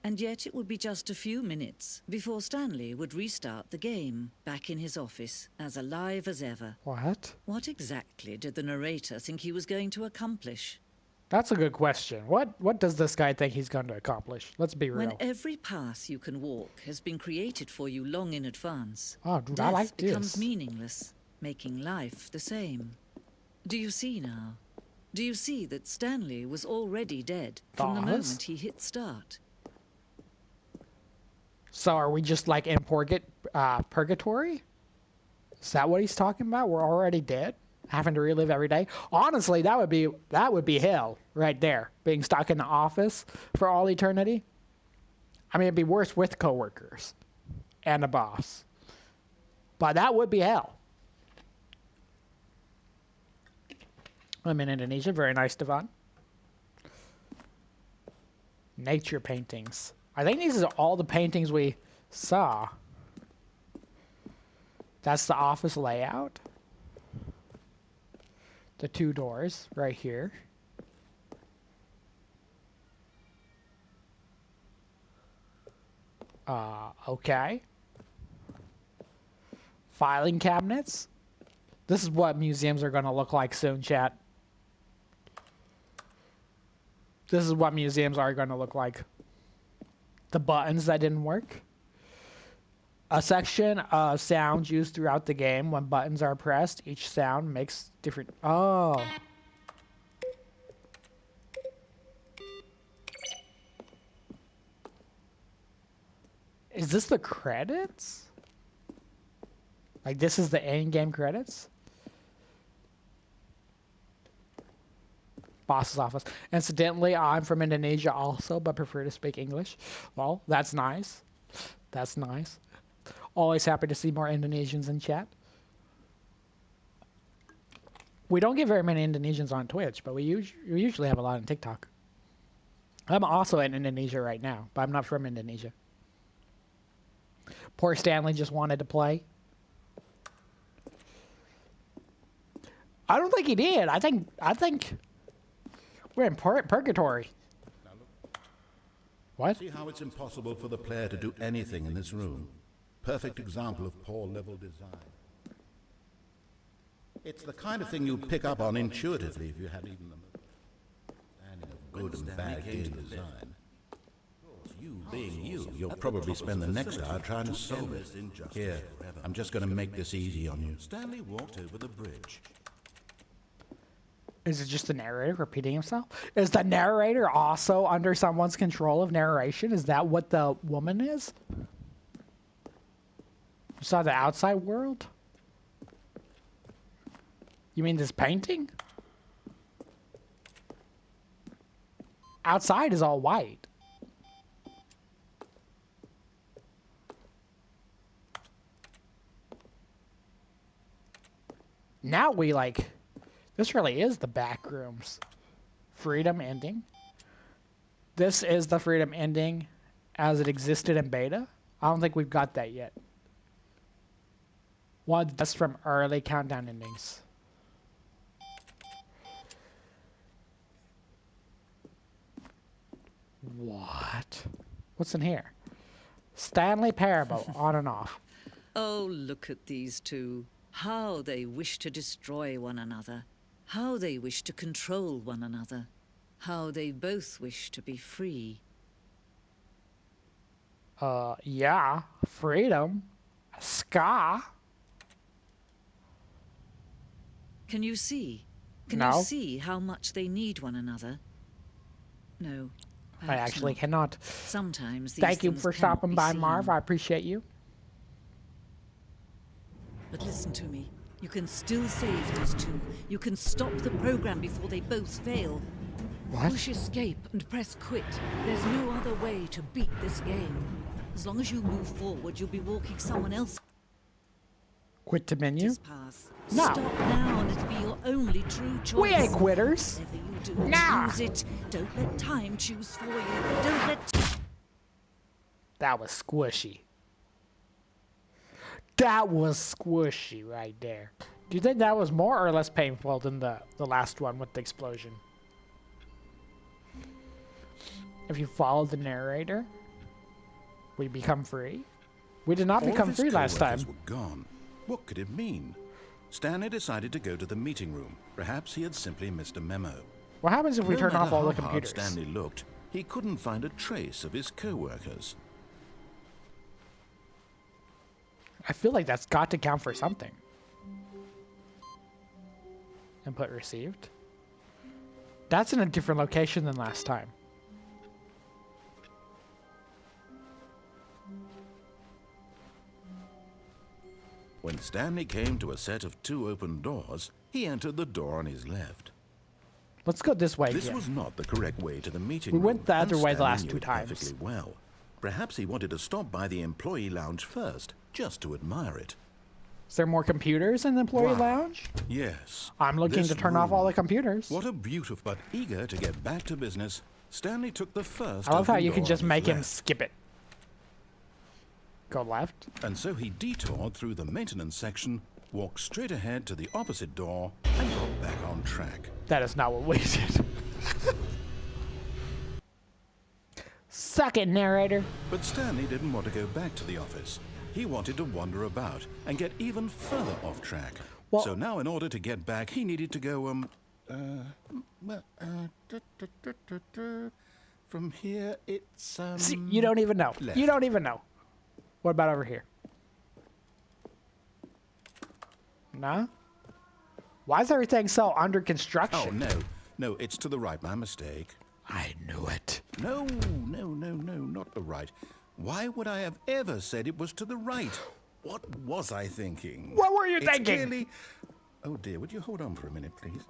And yet it would be just a few minutes before Stanley would restart the game, back in his office, as alive as ever. What? What exactly did the narrator think he was going to accomplish? That's a good question. What does this guy think he's going to accomplish? Let's be real. When every path you can walk has been created for you long in advance, Oh, dude, I death like becomes this. meaningless, making life the same. Do you see now? Do you see that Stanley was already dead from the Pause. moment he hit start? So are we just like in purgatory? Is that what he's talking about? We're already dead, having to relive every day. Honestly, that would be hell right there. Being stuck in the office for all eternity. I mean, it'd be worse with coworkers and a boss, but that would be hell. I'm in Indonesia. Very nice, Devon. Nature paintings. I think these are all the paintings we saw. That's the office layout. The 2 doors right here. Okay. Filing cabinets. This is what museums are going to look like soon, chat. This is what museums are going to look like. The buttons that didn't work. A section of sounds used throughout the game. When buttons are pressed, each sound makes different... Oh. Is this the credits? Like, this is the in-game credits? Boss's office. Incidentally, I'm from Indonesia also, but prefer to speak English. Well, that's nice. That's nice. Always happy to see more Indonesians in chat. We don't get very many Indonesians on Twitch, but we usually have a lot on TikTok. I'm also in Indonesia right now, but I'm not from Indonesia. Poor Stanley just wanted to play. I don't think he did. I think we're in purgatory. What? See how it's impossible for the player to do anything in this room? Perfect example of poor level design. It's the kind of thing you pick up on intuitively if you had even the understanding of good and bad game design. You being you'll probably spend the next hour trying to solve it. Here, I'm just going to make this easy on you. Stanley walked over the bridge. Is it just the narrator repeating himself? Is the narrator also under someone's control of narration? Is that what the woman is? You saw the outside world? You mean this painting? Outside is all white. Now we like... This really is the back rooms. Freedom ending. This is the freedom ending as it existed in beta. I don't think we've got that yet. One that's from early countdown endings. What? What's in here? Stanley Parable, on and off. Oh, look at these two. How they wish to destroy one another. How they wish to control one another. How they both wish to be free. Yeah. Freedom. Ska. Can you see? Can No. you see how much they need one another? No. I perhaps actually not. cannot. Sometimes these Thank you things for cannot stopping be by, seen. Marv. I appreciate you. But listen to me. You can still save these two. You can stop the program before they both fail. What? Push escape and press quit. There's no other way to beat this game. As long as you move forward, you'll be walking someone else's Quit to menu? path. No. Stop now and it'll be your only true choice. We ain't quitters. Whatever you do, Nah. choose it. Don't let time choose for you. Don't let... That was squishy. That was squishy right there. Do you think that was more or less painful than the last one with the explosion? If you follow the narrator, we become free. We did not All become of his free last time. co-workers were gone. What could it mean? Stanley decided to go to the meeting room. Perhaps he had simply missed a memo. What happens if we No turn off matter all the how hard computers? Stanley looked, he couldn't find a trace of his co-workers. I feel like that's got to count for something. Input received. That's in a different location than last time. When Stanley came to a set of 2 open doors, he entered the door on his left. Let's go this way This again. was not the correct way to the meeting We room. went the other and way the Stanley last knew 2 it times. perfectly well. Perhaps he wanted to stop by the employee lounge first, just to admire it. Is there more computers in the employee Wow. lounge? Yes. I'm looking this to turn off all the room. computers. What a beautiful, but eager to get back to business, Stanley took the first I love how open you can door just on his make him left. skip it. Go left. And so he detoured through the maintenance section, walked straight ahead to the opposite door, and got back on track. That is not what we did. Suck it, narrator. But Stanley didn't want to go back to the office. He wanted to wander about and get even further off track. Well- So now in order to get back, he needed to go, from here it's, See, you don't even know. left. You don't even know. What about over here? No? Why is everything so under Oh, construction? no, it's to the right, my mistake. I knew it. No, not the right. Why would I have ever said it was to the right? What was I thinking? What were you It's thinking? Clearly... Oh dear, would you hold on for a minute, please?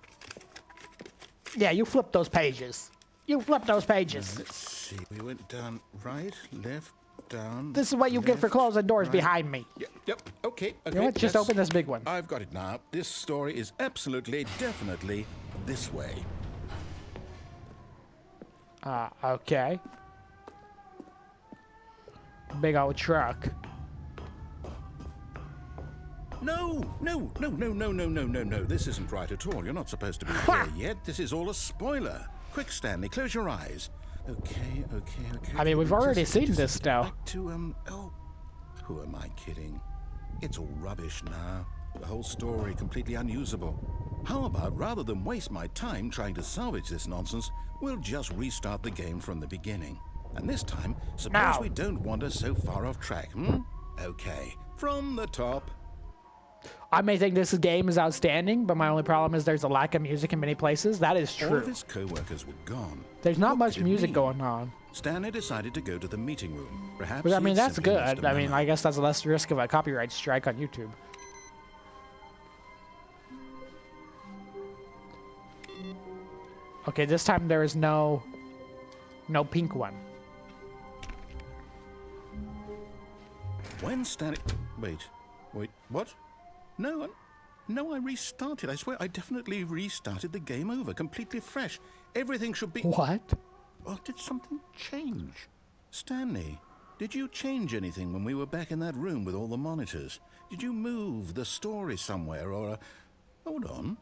Yeah, you flipped those pages. You flipped those pages. Let's see, we went down right, left, down... This is what you get for left, closing doors right. behind me. Yep, okay. You know what? Just yes. open this big one. I've got it now. This story is absolutely, definitely this way. Okay. Big old truck. No. This isn't right at all. You're not supposed to be Ha! here yet. This is all a spoiler. Quick, Stanley, close your eyes. Okay. I mean, we've already seen this get now. Back to, who am I kidding? It's all rubbish now. The whole story completely unusable. How about, rather than waste my time trying to salvage this nonsense, we'll just restart the game from the beginning. And this time, suppose No. we don't wander so far off track, Okay, from the top. I may think this game is outstanding, but my only problem is there's a lack of music in many places. That is All true. of his co-workers were gone. There's not What much could it music mean? going on. Stanley decided to go to the meeting room. Perhaps But I he mean, had that's simply missed good. a I mean, memo. I guess that's less risk of a copyright strike on YouTube. Okay, this time there is no pink one. When Stanley... Wait, what? No, I restarted. I swear, I definitely restarted the game over, completely fresh. Everything should be... What? Or did something change? Stanley, did you change anything when we were back in that room with all the monitors? Did you move the story somewhere, or... Hold on.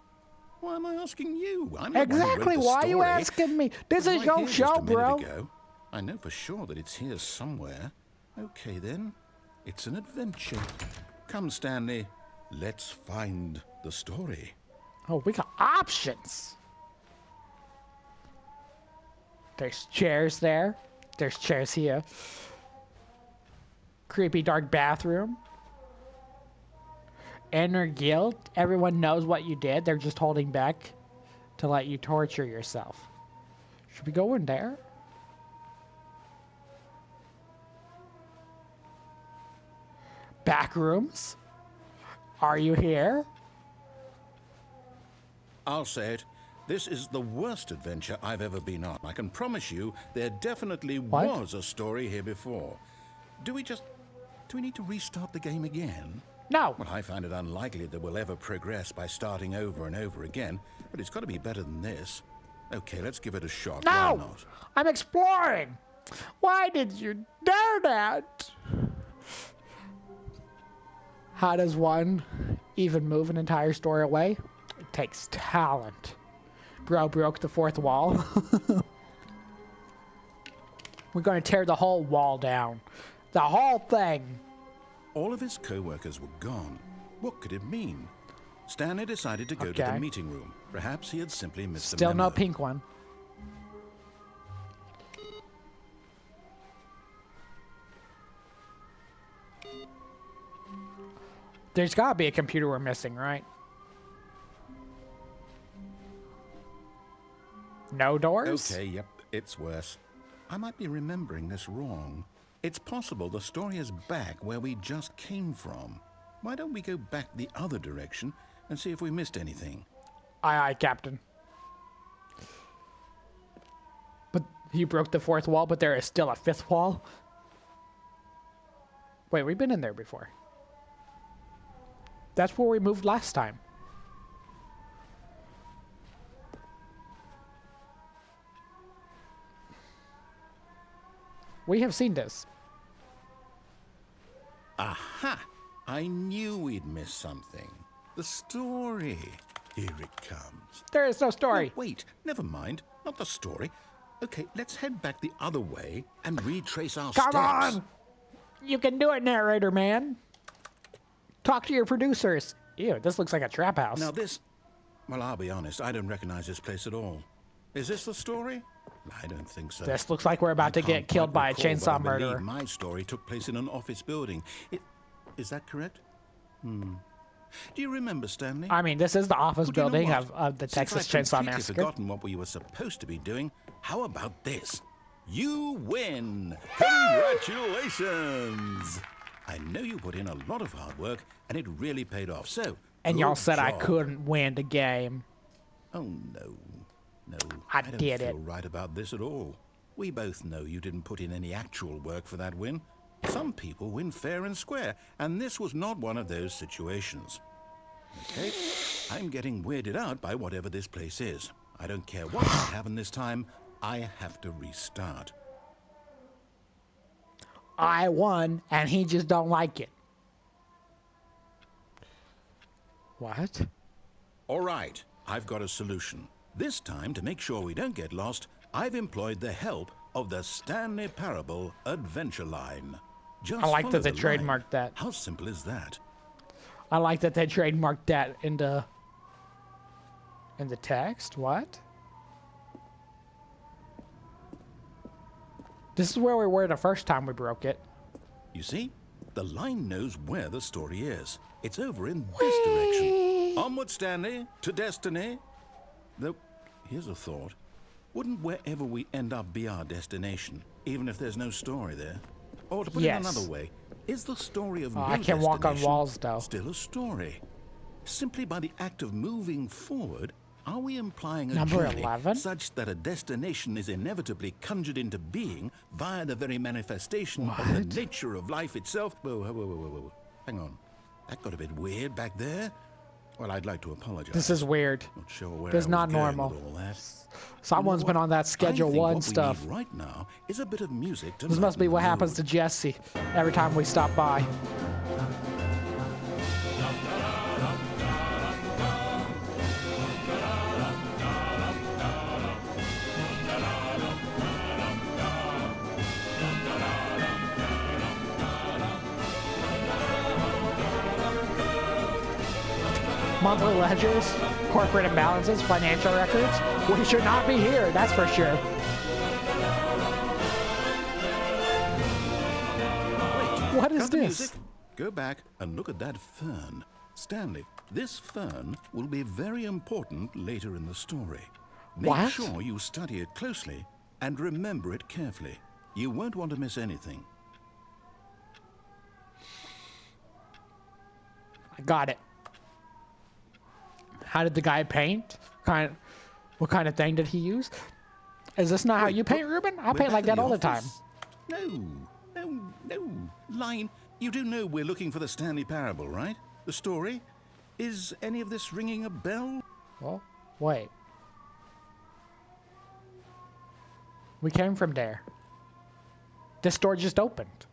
Why am I asking you? I'm not the one who wrote Exactly. the Why are you story. asking me? This It is was right your here just show, a minute bro. ago. I know for sure that it's here somewhere. Okay, then. It's an adventure. Come, Stanley. Let's find the story. Oh, we got options. There's chairs there. There's chairs here. Creepy dark bathroom. Inner guilt. Everyone knows what you did. They're just holding back to let you torture yourself. Should we go in there? Back rooms. Are you here? I'll say it. This is the worst adventure I've ever been on. I can promise you there definitely What? was a story here before. Do we need to restart the game again? No. Well, I find it unlikely that we'll ever progress by starting over and over again, but it's got to be better than this. Okay, let's give it a shot. Why No! not? I'm exploring! Why did you do that? How does one even move an entire story away? It takes talent. Bro broke the fourth wall. We're going to tear the whole wall down. The whole thing. All of his co-workers were gone. What could it mean? Stanley decided to go to Okay. the meeting room. Perhaps he had simply missed a Still memo. no pink one. There's got to be a computer we're missing, right? no doors? Okay, yep, it's worse. I might be remembering this wrong. It's possible the story is back where we just came from. Why don't we go back the other direction and see if we missed anything? Aye, aye, Captain. But he broke the fourth wall, but there is still a fifth wall? Wait, we've been in there before. That's where we moved last time. We have seen this. Aha! I knew we'd miss something. The story. Here it comes. There is no story. No, wait, never mind. Not the story. Okay, let's head back the other way and retrace our Come steps. on! You can do it, narrator man. Talk to your producers. Ew, this looks like a trap house. Now this... Well, I'll be honest, I don't recognize this place at all. Is this the story? I don't think so. This looks like we're about to get killed by a chainsaw I believe murderer. my story took place in an office building. Is that correct? Do you remember, Stanley? I mean, this is the office Well, do you know building what? of the Since Texas I've Chainsaw completely Massacre. forgotten what we were supposed to be doing, how about this? You win! Congratulations! I know you put in a lot of hard work, and it really paid off, so And y'all good said I job. couldn't win the game. Oh, no. No, I don't did feel it. right about this at all. We both know you didn't put in any actual work for that win. Some people win fair and square, and this was not one of those situations. Okay, I'm getting weirded out by whatever this place is. I don't care what might happen this time. I have to restart. I won, and he just don't like it. What? All right, I've got a solution. This time, to make sure we don't get lost, I've employed the help of the Stanley Parable Adventure Line. Just I like that follow they the line. trademarked that. How simple is that? I like that they trademarked that in the text. What? This is where we were the first time we broke it. You see, the line knows where the story is. It's over in this direction. Onward, Stanley, to destiny. Though, here's a thought. Wouldn't wherever we end up be our destination, even if there's no story there? Or to put Yes. it another way, is the story of Oh, no I can walk on destination walls, though. still a story? Simply by the act of moving forward, are we implying a Number journey 11? such that a destination is inevitably conjured into being via the very manifestation of the What? nature of life itself? Whoa, whoa, whoa, whoa, whoa. Hang on. That got a bit weird back there. Well, I'd like to apologize. This is weird. Not sure where This is I was not going normal. with all that. Someone's You know been what? on that Schedule I think 1 what stuff. We need right now is a bit of music to This must be lighten what the happens mood. to Jesse every time we stop by. Monthly ledgers, corporate imbalances, financial records. We should not be here, that's for sure. What is Cut the this? music. Go back and look at that fern. Stanley, this fern will be very important later in the story. Make What? sure you study it closely and remember it carefully. You won't want to miss anything. I got it. How did the guy paint? What kind of thing did he use? Is this not how Wait, you paint, look, Ruben? I we're paint back like at that all the time. office. No. Line, you do know we're looking for the Stanley Parable, right? The story? Is any of this ringing a bell? Well, wait. We came from there. This door just opened.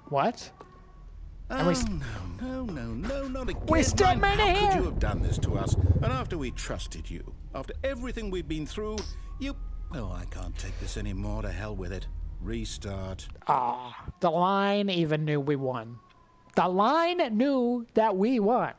What? And we Oh, no, not again. We still Line, made it how could here. you have done this to us? And after we trusted you, after everything we've been through, you... Oh, I can't take this anymore. To hell with it. Restart. The line even knew we won. The line knew that we won.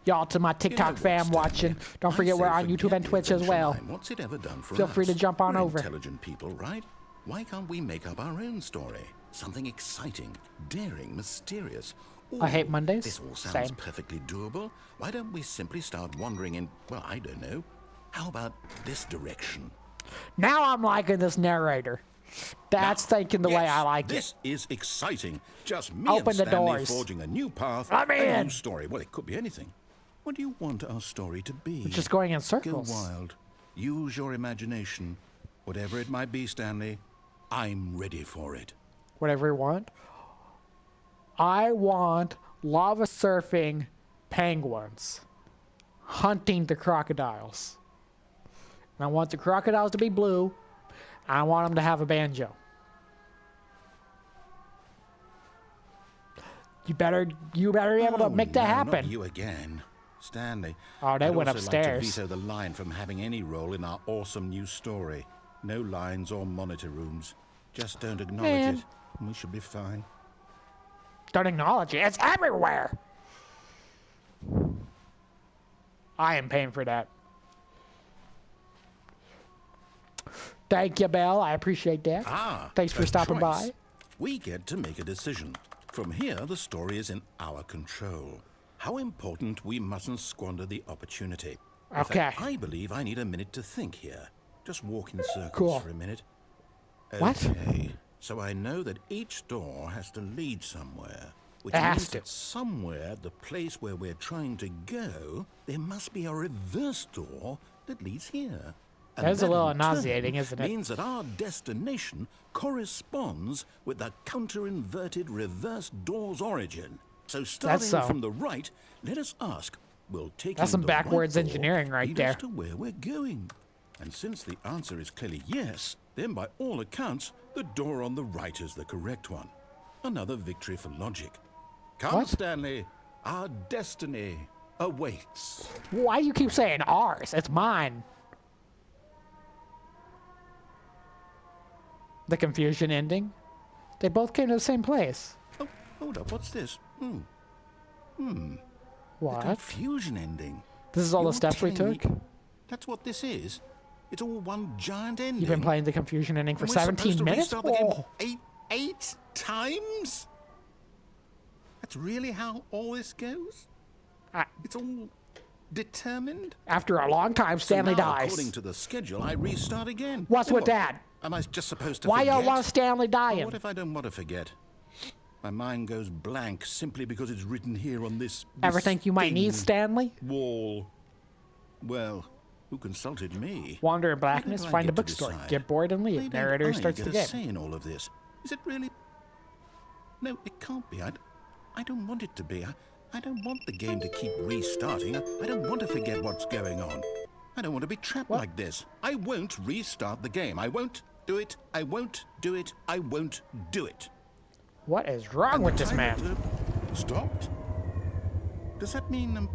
Y'all, to my TikTok You know what, fam Stanley? watching, don't I'd forget we're say on YouTube forget and the Twitch as adventure well. line. What's it ever done for Feel us? free to jump on We're over. Intelligent people, right? Why can't we make up our own story? Something exciting, daring, mysterious. I hate Ooh, Mondays. This all sounds Same. perfectly doable. Why don't we simply start wandering in, well, I don't know. How about this direction? Now I'm liking this narrator. That's Now, thinking the way I yes, like this it. is exciting. Just me Open and the Stanley doors. forging a new path, I'm a in. new story. Well, it could be anything. What do you want our story to be? We're just going in Go circles. wild. Use your imagination. Whatever it might be, Stanley, I'm ready for it. Whatever you want. I want lava surfing penguins hunting the crocodiles. And I want the crocodiles to be blue. I want them to have a banjo. You better be able to make that no, happen. Not you again. Stanley. Oh, they I'd went also like upstairs. to veto the line from having any role in our awesome new story. No lines or monitor rooms. Just don't acknowledge Man. it, and we should be fine. Don't acknowledge it. It's everywhere. I am paying for that. Thank you, Belle. I appreciate that. Thanks for a stopping choice. by. We get to make a decision. From here, the story is in our control. How important we mustn't squander the opportunity. In Okay. fact, I believe I need a minute to think here. Just walk in circles Cool. for a minute. What? Okay. So I know that each door has to lead somewhere. Which It has means to. that somewhere, the place where we're trying to go, there must be a reverse door that leads here. And That is a that, little in turn, nauseating, isn't it? means that our destination corresponds with the counter-inverted reverse door's origin. So starting so. from the right, let us ask, will taking That's some the right backwards door engineering right lead there. us to where we're going? And since the answer is clearly yes, then by all accounts, the door on the right is the correct one. Another victory for logic. Come, What? Stanley, our destiny awaits. Why do you keep saying ours? It's mine. The confusion ending. They both came to the same place. Oh, hold up, what's this? What? Confusion ending. This is all the You're steps we telling me took? That's what this is? It's all one giant ending? You've been playing the confusion ending for And we're supposed 17 to minutes? restart the game Whoa. eight times? That's really how all this goes? I- It's all determined? After a long time, Stanley so now, dies. according to the schedule, I restart again. What's Then with what? that? Am I just supposed to Why forget? y'all want Stanley Well, dying? what if I don't want to forget? My mind goes blank simply because it's written here on this Ever think you might need thing. Stanley? Wall. Well, who consulted me? Wander in Why blackness, did I find a get to bookstore, decide? get bored and Why leave. don't Narrator I starts get the a game. say in all of this? Is it really? No, it can't be. I don't want it to be. I don't want the game to keep restarting. I don't want to forget what's going on. I don't want to be trapped What? like this. I won't restart the game. I won't do it. I won't do it. I won't do it. What is wrong And with the this man? timer stopped? Does that mean,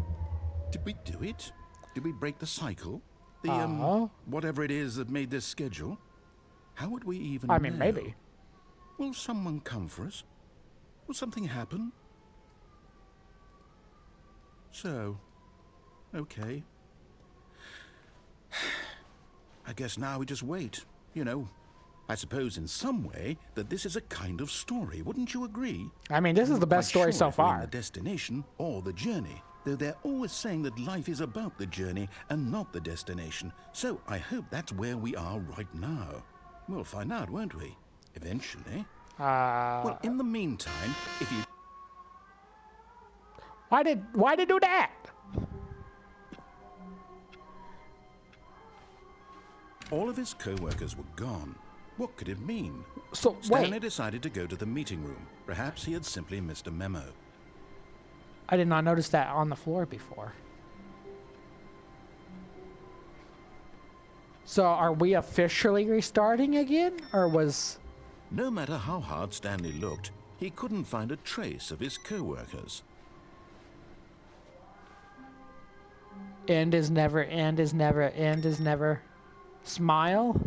did we do it? Did we break the cycle? The, whatever it is that made this schedule? How would we even I mean, know? maybe. Will someone come for us? Will something happen? So, okay. I guess now we just wait, you know. I suppose in some way that this is a kind of story, wouldn't you agree? I mean, this is the best story Quite so sure if we're in far. the destination or the journey, though they're always saying that life is about the journey and not the destination. So I hope that's where we are right now. We'll find out, won't we? Eventually. Well, in the meantime, if you... Why did do that? All of his co-workers were gone. What could it mean? So, Stanley wait. decided to go to the meeting room. Perhaps he had simply missed a memo. I did not notice that on the floor before. So, are we officially restarting again? Or was... No matter how hard Stanley looked, he couldn't find a trace of his co-workers. End is never, end is never, end is never. Smile.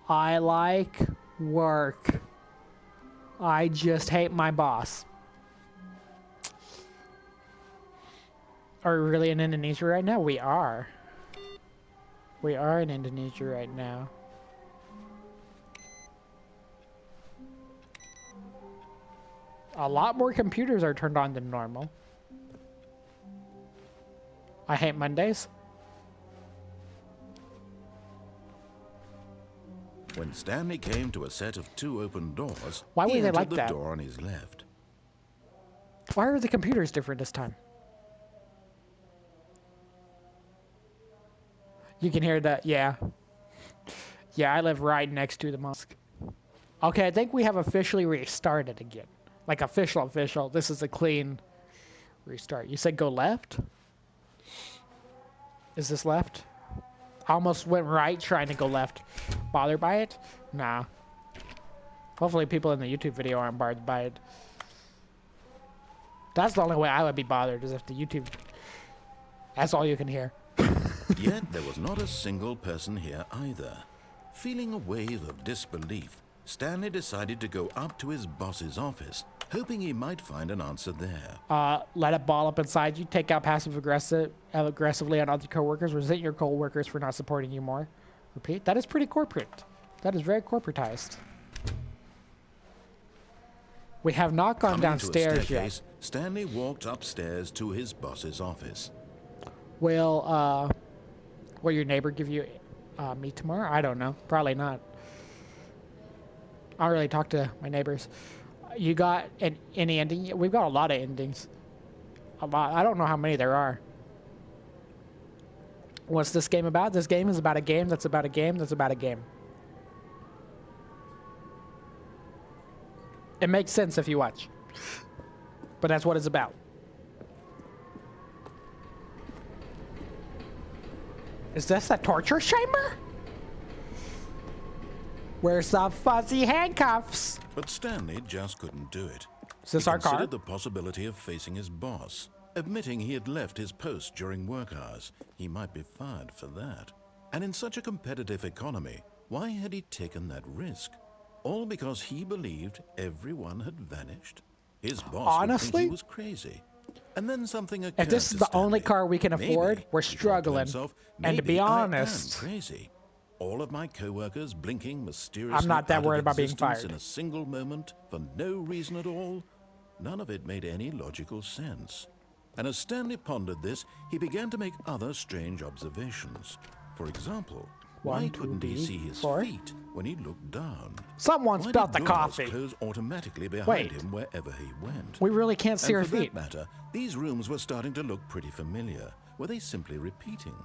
I like work. I just hate my boss. Are we really in Indonesia right now? We are. We are in Indonesia right now. A lot more computers are turned on than normal. I hate Mondays. When Stanley came to a set of 2 open doors, Why he were they entered like the that? door on his left. Why are the computers different this time? You can hear that, yeah. Yeah, I live right next to the mosque. Okay, I think we have officially restarted again. Like official. This is a clean restart. You said go left? Is this left? I almost went right trying to go left. Bothered by it? Nah. Hopefully people in the YouTube video aren't bothered by it. That's the only way I would be bothered, is if the YouTube... That's all you can hear. Yet there was not a single person here either. Feeling a wave of disbelief, Stanley decided to go up to his boss's office, hoping he might find an answer there. Let it ball up inside you. Take out aggressively on other coworkers. Resent your coworkers for not supporting you more. Repeat. That is pretty corporate. That is very corporatized. We have not gone Coming downstairs to a staircase, yet. Stanley walked upstairs to his boss's office. Will your neighbor give you meat tomorrow? I don't know. Probably not. I don't really talk to my neighbors. You got any ending? We've got a lot of endings. A lot. I don't know how many there are. What's this game about? This game is about a game that's about a game that's about a game. It makes sense if you watch. But that's what it's about. Is this a torture chamber? Where's the fuzzy handcuffs? But Stanley just couldn't do it. Is this He our car? considered the possibility of facing his boss, admitting he had left his post during work hours. He might be fired for that. And in such a competitive economy, why had he taken that risk? All because he believed everyone had vanished? His boss would think Honestly? he was crazy. And then something occurred If this to is the only Stanley. car we can afford, Maybe, we're he thought to struggling. himself, And to be maybe I am honest, crazy. All of my coworkers blinking mysteriously I'm not that out of worried about being existence fired. in a single moment for no reason at all. None of it made any logical sense. And as Stanley pondered this, he began to make other strange observations. For example, why 1, 2, couldn't he 3, see his 4. feet when he looked down? Someone Why spilled did the doors coffee. close automatically behind Wait. him wherever he went? We really can't see And our for feet. that matter, these rooms were starting to look pretty familiar. Were they simply repeating?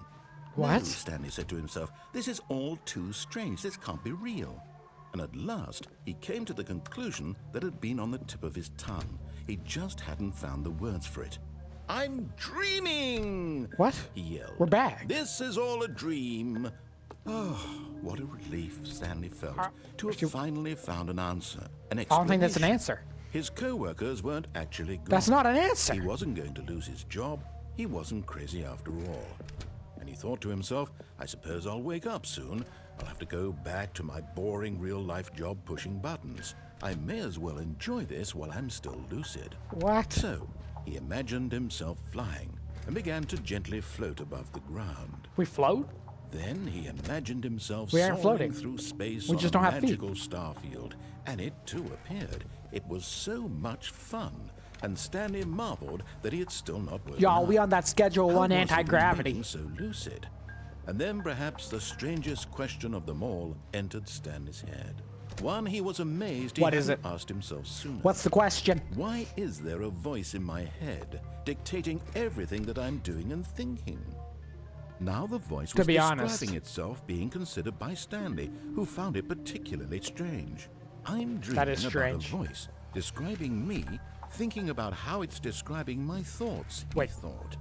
What? No, Stanley said to himself, this is all too strange. This can't be real. And at last, he came to the conclusion that had been on the tip of his tongue. He just hadn't found the words for it. I'm dreaming! What? He yelled. We're back. This is all a dream. Oh, what a relief Stanley felt to have finally found an answer, an explanation. I don't think that's an answer. His co-workers weren't actually gone. That's not an answer. He wasn't going to lose his job. He wasn't crazy after all. And he thought to himself, I suppose I'll wake up soon. I'll have to go back to my boring real-life job pushing buttons. I may as well enjoy this while I'm still lucid. What? So, he imagined himself flying and began to gently float above the ground. We float? Then he imagined himself We aren't soaring floating. through space We on just a don't have feet. magical starfield, and it too appeared. It was so much fun, and Stanley marveled that he had still not woken Y'all, up. we on that Schedule How 1 was it that anti-gravity. made him so lucid? And then perhaps the strangest question of them all entered Stanley's head. One he was amazed he What is hadn't it? asked himself sooner. What's the question? Why is there a voice in my head dictating everything that I'm doing and thinking? Now the voice was To be describing honest. itself being considered by Stanley, who found it particularly strange. I'm dreaming That is about strange. a voice describing me, thinking about how it's describing my thoughts, Wait. he thought.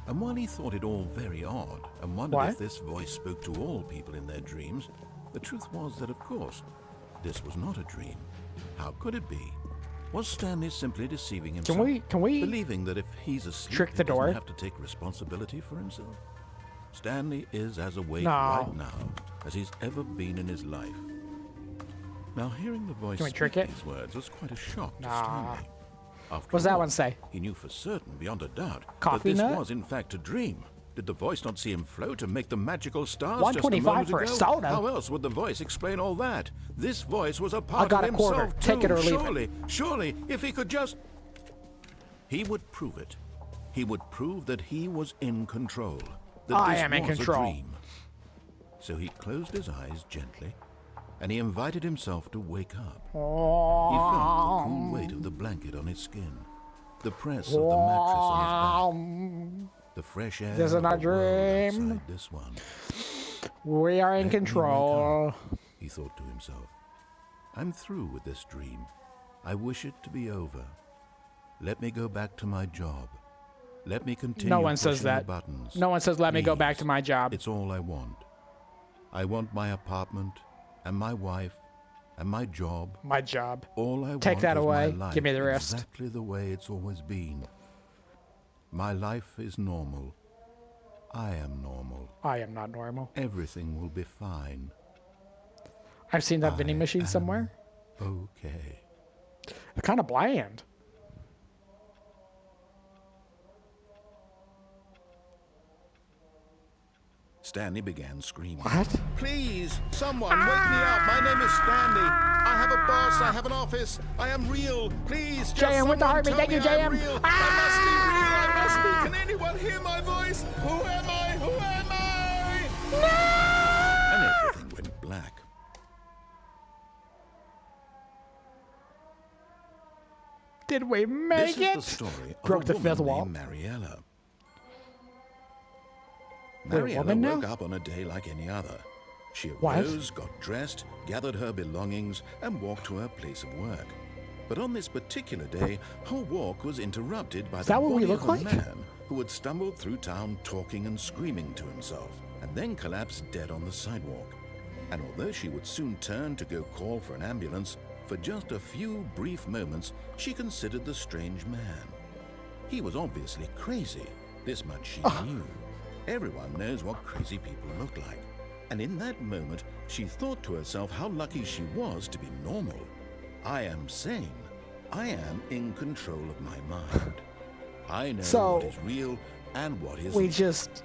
And while he thought it all very odd, and wondered What? if this voice spoke to all people in their dreams, the truth was that, of course, this was not a dream. How could it be? Was Stanley simply deceiving himself? Can we believing that if he's asleep, trick the he doesn't door? have to take responsibility for himself? Stanley is as awake No. right now as he's ever been in his life. Now, hearing the voice Can we speak trick it? these words was quite a shock to Nah. Stanley. After What's that all, one say? He knew for certain, beyond a doubt, Coffee that this nut? was in fact a dream. Did the voice not see him float and make the magical stars just a 125 moment for a ago? soda. How else would the voice explain all that? This voice was a part got of a himself quarter. too. Take it or leave it. Surely, if he could just... He would prove it. He would prove that he was in control. That I this am in was control. A dream. So he closed his eyes gently, and he invited himself to wake up. He felt the cool weight of the blanket on his skin, the press of the mattress on his back, the fresh air This is of not the world dream. outside this one. We are in Let me wake control. up, he thought to himself. I'm through with this dream. I wish it to be over. Let me go back to my job. Let me continue No one says pushing that. the buttons. No one says, let me go back Please. to my job. It's all I want. I want my apartment and my wife and my job. My job. All I Take want that is away. my life Give me the rest. exactly the way it's always been. My life is normal. I am normal. I am not normal. Everything will be fine. I've seen that vending machine am somewhere. Okay. It's kind of bland. Stanley began screaming. What? Please, someone, wake me up. My name is Stanley. I have a boss. I have an office. I am real. Please, just JM with the someone heartbeat. tell Thank me you, I am JM. real. I must be real. I must be. Can anyone hear my voice? Who am I? Who am I? And everything went black. Did we make This it? is the story of Broke a the woman fifth wall. named Mariella. We're a Mariella woman now? woke up on a day like any other. She What? arose, got dressed, gathered her belongings, and walked to her place of work. But on this particular day, her walk was interrupted by the that what we body look of a like? man who had stumbled through town talking and screaming to himself, and then collapsed dead on the sidewalk. And although she would soon turn to go call for an ambulance, for just a few brief moments, she considered the strange man. He was obviously crazy. This much she knew. Everyone knows what crazy people look like. And in that moment, she thought to herself how lucky she was to be normal. I am sane. I am in control of my mind. I know So, what is real and what isn't. We just...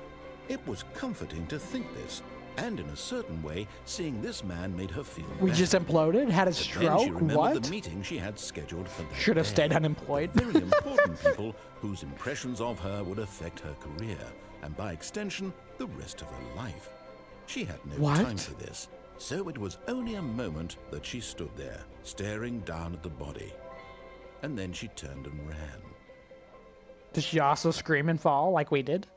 It was comforting to think this, and in a certain way, seeing this man made her feel We better. just imploded? Had a Then she stroke? remembered What? the meeting she had scheduled for that Should have day. stayed unemployed. Very important people whose impressions of her would affect her career, and by extension, the rest of her life. She had no What? time for this, so it was only a moment that she stood there, staring down at the body. And then she turned and ran. Did she also scream and fall like we did?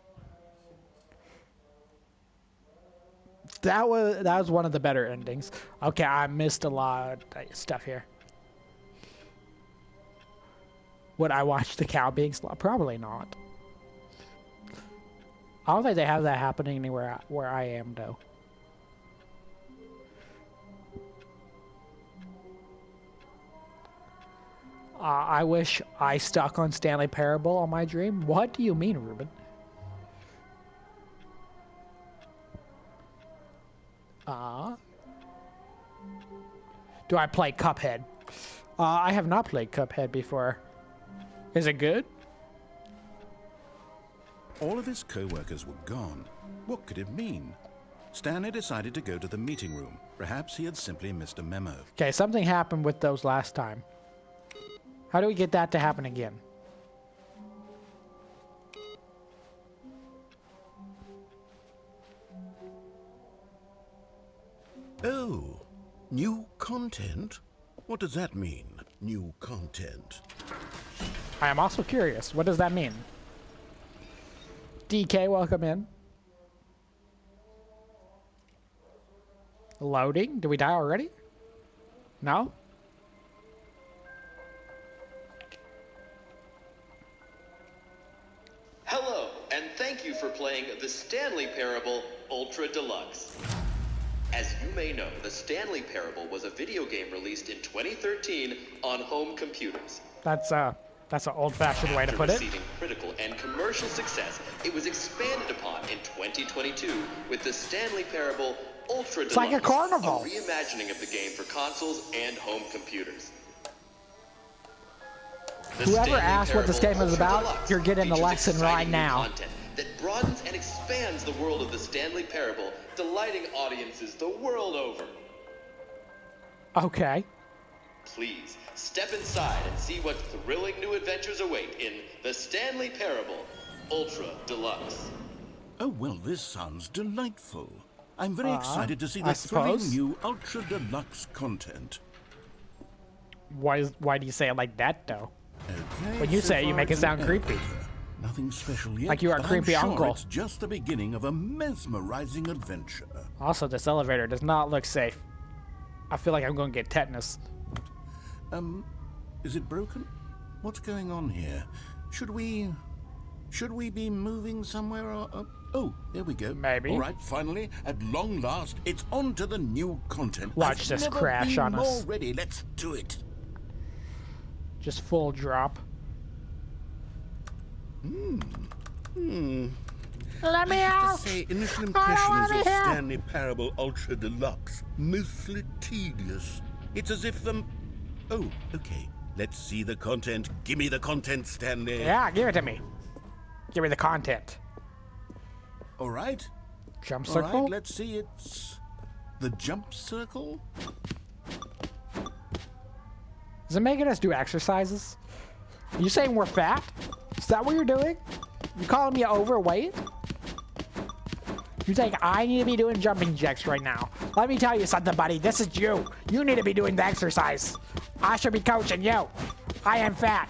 That was one of the better endings. Okay, I missed a lot of stuff here. Would I watch the cow being slaughtered? Probably not. I don't think they have that happening anywhere where I am, though. I wish I stuck on Stanley Parable on my dream. What do you mean, Ruben? Do I play Cuphead? I have not played Cuphead before. Is it good? All of his co-workers were gone. What could it mean? Stanley decided to go to the meeting room. Perhaps he had simply missed a memo. Okay, something happened with those last time. How do we get that to happen again? Oh, new content? What does that mean, new content? I am also curious. What does that mean? DK, welcome in. Loading? Did we die already? No? Hello, and thank you for playing the Stanley Parable Ultra Deluxe. As you may know, the Stanley Parable was a video game released in 2013 on home computers. That's an old-fashioned way to put it. After receiving critical and commercial success, it was expanded upon in 2022 with the Stanley Parable Ultra Deluxe, like a carnival. a reimagining of the game for consoles and home computers. The Whoever Stanley asked what this Parable game is Ultra about, Deluxe you're getting the features lesson right exciting new now. content that broadens and expands expands the world of the Stanley Parable, delighting audiences the world over. Okay. Please, step inside and see what thrilling new adventures await in The Stanley Parable Ultra Deluxe. Oh, well, this sounds delightful. I'm very excited to see I the thrilling suppose. new Ultra Deluxe content. Why do you say it like that, though? Okay, When you so say it, you far make it it's sound an creepy. elevator. Nothing special yet. Like you are a but creepy I'm sure uncle. It's just the beginning of a mesmerizing adventure. Also, this elevator does not look safe. I feel like I'm going to get tetanus. Is it broken? What's going on here? Should we be moving somewhere or... Oh, there we go. Maybe. All right, finally, at long last, it's on to the new content. Watch I've this never crash been on us. more ready. Let's do it. Just full drop. Let me I have out! to say, initial I don't impressions wanna of be here. Stanley Parable Ultra Deluxe, mostly tedious. It's as if them... Oh, okay. Let's see the content. Give me the content, Stanley. Yeah, give it to me. Give me the content. All right. Jump All circle? right, let's see. It's the jump circle. Is it making us do exercises? You saying we're fat? Is that what you're doing? You calling me overweight? You think I need to be doing jumping jacks right now? Let me tell you something, buddy. This is you. You need to be doing the exercise. I should be coaching you. I am fat.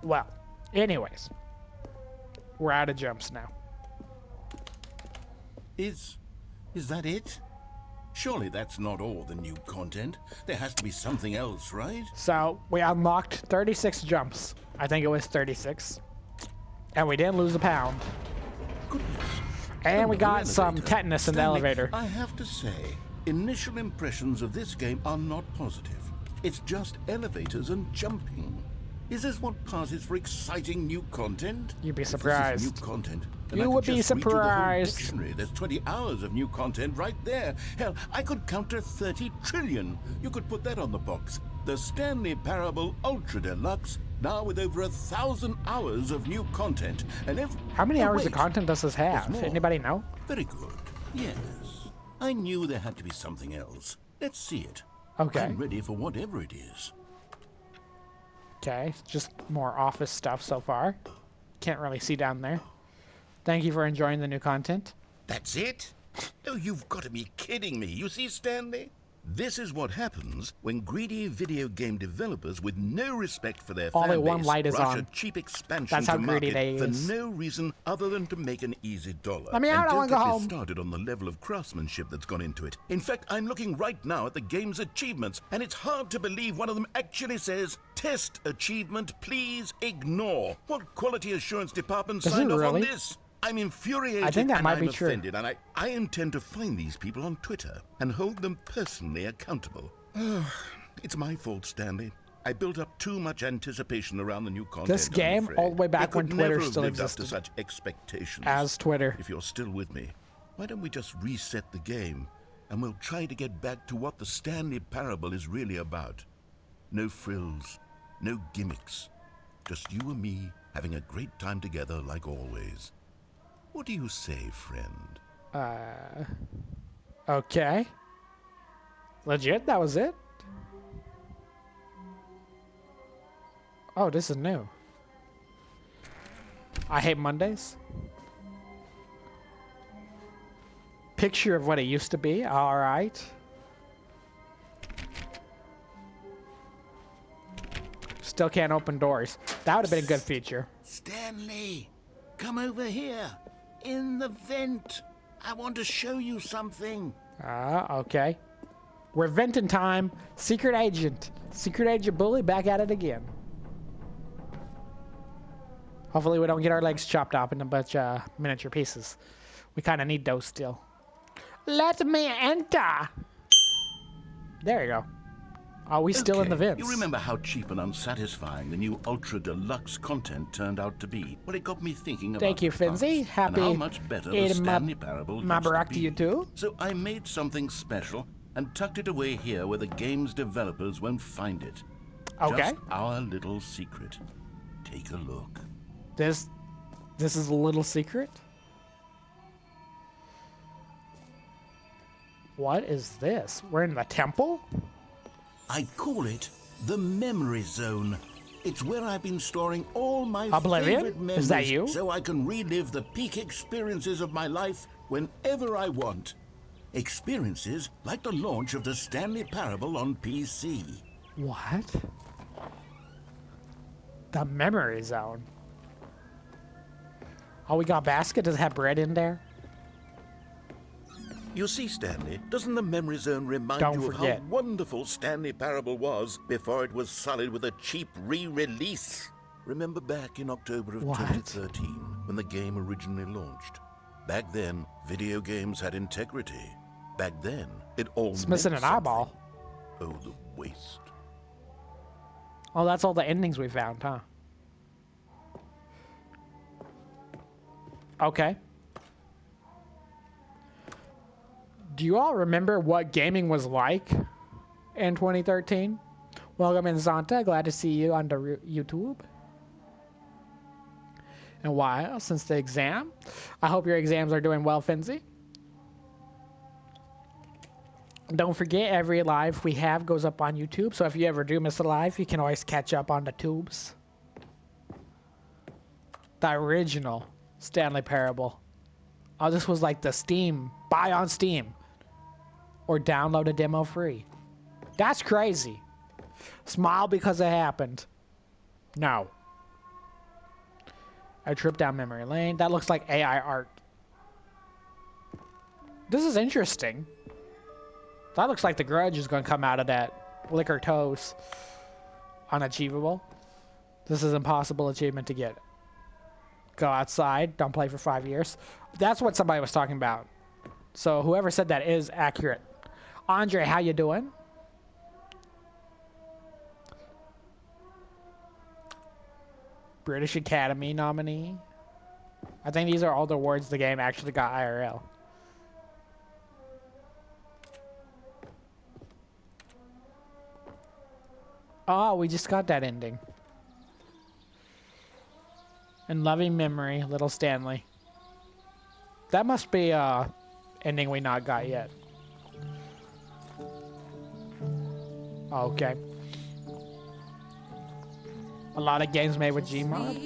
Well, anyways, we're out of jumps now. Is that it? Surely that's not all the new content. There has to be something else, right? So we unlocked 36 jumps. I think it was 36. And we didn't lose a pound. Goodness. And we Another got some elevator. tetanus in the Stanley, elevator. I have to say, initial impressions of this game are not positive. It's just elevators and jumping. Is this what passes for exciting new content? You'd be If this is surprised. new content, then You I could would be just read you the whole surprised. dictionary. There's 20 hours of new content right there. Hell, I could count to 30 trillion. You could put that on the box. The Stanley Parable Ultra Deluxe, now with over 1,000 hours of new content. And if How many Oh, hours of wait. content does this have? There's more. Anybody know? Very good. Yes. I knew there had to be something else. Let's see it. Okay. I'm ready for whatever it is. Okay, just more office stuff so far. Can't really see down there. Thank you for enjoying the new content. That's it? Oh, you've got to be kidding me. You see, Stanley? This is what happens when greedy video game developers with no respect for their Only fan one base light is rush on. a cheap expansion That's how to greedy market they is. for no reason other than to make an easy dollar. Let me out, And I wanna don't go get me home. started on the level of craftsmanship that's gone into it. In fact, I'm looking right now at the game's achievements, and it's hard to believe one of them actually says, "Test achievement, please ignore." What quality assurance department Is signed it off on really? this? I'm infuriated I think that and might I'm be true. offended, and I intend to find these people on Twitter and hold them personally accountable. It's my fault, Stanley. I built up too much anticipation around the new content. This I'm game, afraid. all the way back It when could Twitter never have still lived existed. up to such expectations. As Twitter. If you're still with me, why don't we just reset the game, and we'll try to get back to what the Stanley Parable is really about. No frills, no gimmicks. Just you and me having a great time together like always. What do you say, friend? Okay. Legit? That was it? Oh, this is new. I hate Mondays. Picture of what it used to be. All right. Still can't open doors. That would have been a good feature. Stanley, come over here. In the vent. I want to show you something. Okay. We're venting time. Secret Agent. Secret Agent Bully back at it again. Hopefully we don't get our legs chopped off in a bunch of miniature pieces. We kind of need those still. Let me enter. There you go. Are we still in the Okay, vents? You remember how cheap and unsatisfying the new Ultra Deluxe content turned out to be? Well, it got me thinking about Thank you, the past Finzi. and Happy how much better the Eid Stanley Parable Mubarak used to you be. too. So I made something special and tucked it away here where the game's developers won't find it. Okay. Just our little secret. Take a look. This is a little secret? What is this? We're in the temple? I call it the memory zone. It's where I've been storing all my Oblivion? favorite memories Is that you? so I can relive the peak experiences of my life whenever I want. Experiences like the launch of the Stanley Parable on PC. What? The memory zone. Oh, we got a basket. Does it have bread in there? You see, Stanley, doesn't the memory zone remind Don't you forget. of how wonderful Stanley Parable was before it was sullied with a cheap re-release? Remember back in October of What? 2013, when the game originally launched? Back then, video games had integrity. Back then, it all It's missing meant an eyeball. something. Oh, the waste. Oh, that's all the endings we found, huh? Okay. Do you all remember what gaming was like in 2013? Welcome in, Zanta. Glad to see you on the YouTube. And while since the exam, I hope your exams are doing well, Finzi. Don't forget, every live we have goes up on YouTube, so if you ever do miss a live, you can always catch up on the tubes. The original Stanley Parable. Oh, this was like the Steam, buy on Steam. Or download a demo free. That's crazy. Smile because it happened. No. A trip down memory lane. That looks like AI art. This is interesting. That looks like the Grudge is going to come out of that. Lick her toes. Unachievable. This is impossible achievement to get. Go outside. Don't play for 5 years. That's what somebody was talking about. So whoever said that is accurate. Andre, how you doing? British Academy nominee. I think these are all the words the game actually got IRL. Oh, we just got that ending. In loving memory, little Stanley. That must be ending we not got yet. Okay. A lot of games made with Gmod.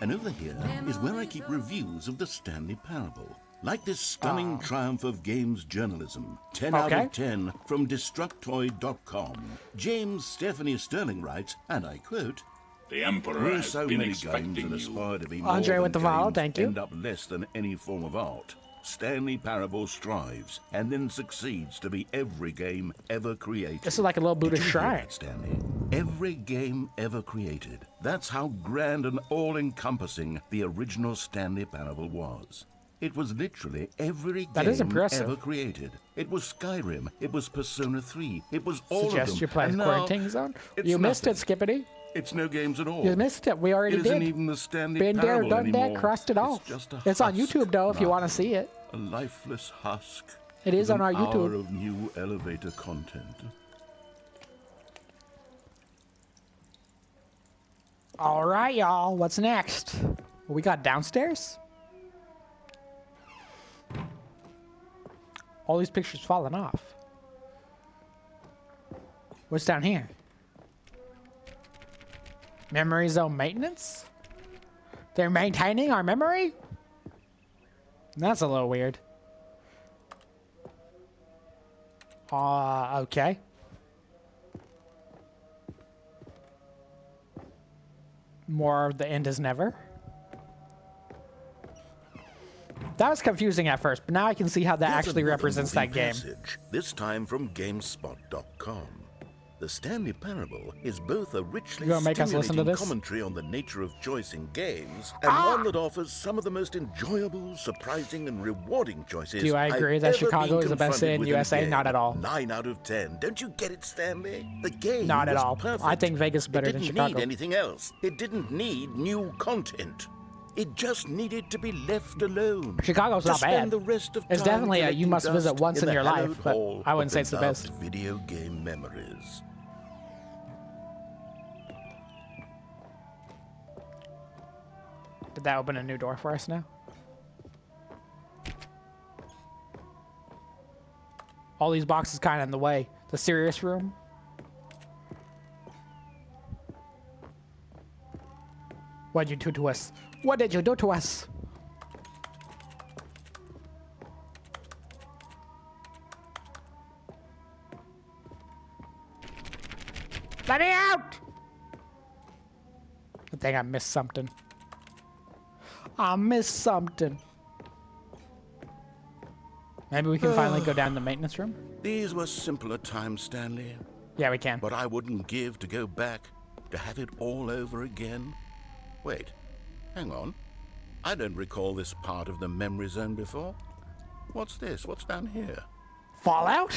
And over here is where I keep reviews of the Stanley Parable. Like this stunning triumph of games journalism. 10 out Okay. of 10 from Destructoid.com. James Stephanie Sterling writes, and I quote, The Emperor "Where has so been many games expecting that you. aspire to be more Andre than with the vowel, games thank you. end up less than any form of art. Stanley Parable strives and then succeeds to be every game ever created." This is like a little Buddhist Did you hear shrine. that, Stanley? Every game ever created. That's how grand and all-encompassing the original Stanley Parable was. It was literally every That game is impressive. ever created. It was Skyrim. It was Persona 3. It was all of Suggest them. you play And now, Quarantine Zone. it's You missed it, nothing. Skippity. It's no games at all. You missed it. We already It isn't did. even the Stanley Been there, Parable done anymore. that, crossed it off. It's just a It's on husk YouTube though, if you now. want to see it. A lifeless husk. It is with on our an hour YouTube. of new elevator content. All right, y'all. What's next? What we got downstairs? All these pictures falling off. What's down here? Memory zone maintenance? They're maintaining our memory? That's a little weird. Okay. More of the end is never. That was confusing at first, but now I can see how that Here's actually another represents moving that game. passage, this time from GameSpot.com. The Stanley Parable is both a richly You gonna make us listen to stimulating this? commentary on the nature of choice in games, and one that offers some of the most enjoyable, surprising, and rewarding choices. Do I agree I've that ever Chicago been is the best city in confronted with USA? a game. Not at all. 9 out of 10. Don't you get it, Stanley? The game Not at was all. perfect. I think Vegas is better it than didn't Chicago. need anything else. It didn't need new content. It just needed to be left alone. Chicago's to not spend bad. the rest of It's time definitely a you collecting must visit dust once in the your life, hallowed but hall I wouldn't of say it's the best. beloved video game memories. Did that open a new door for us now? All these boxes kind of in the way. The serious room. What'd you do to us? What did you do to us? Let me out! I think I missed something. I missed something. Maybe we can finally go down to the maintenance room? These were simpler times, Stanley. Yeah, we can. What I wouldn't give to go back, to have it all over again. Wait, hang on. I don't recall this part of the memory zone before. What's this? What's down here? Fallout?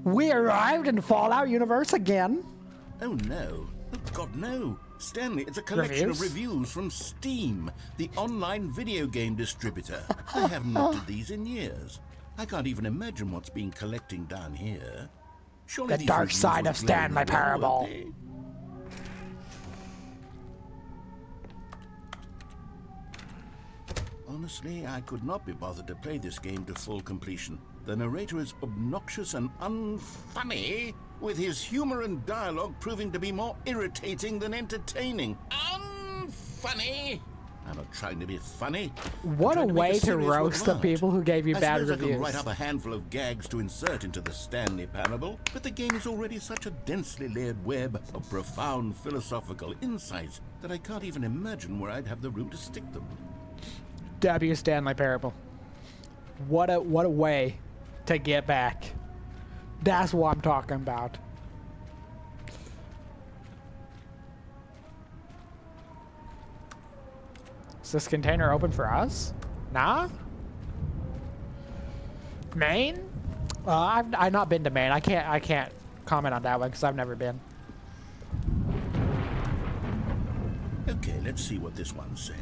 We arrived in Fallout universe again. Oh no. Oh God, no. Stanley, it's a collection of reviews from Steam, the online video game distributor. I haven't looked at these in years. I can't even imagine what's been collecting down here. Surely The dark side of Stanley Parable. Honestly, I could not be bothered to play this game to full completion. The narrator is obnoxious and unfunny, with his humor and dialogue proving to be more irritating than entertaining. Unfunny! I'm not trying to be funny. What a way to roast the people who gave you bad reviews. I reviews. could write up a handful of gags to insert into the Stanley Parable, but the game is already such a densely layered web of profound philosophical insights that I can't even imagine where I'd have the room to stick them. W. Stanley Parable. What a way to get back. That's what I'm talking about. Is this container open for us? Nah? Maine? I've not been to Maine. I can't comment on that one because I've never been. Okay, let's see what this one says.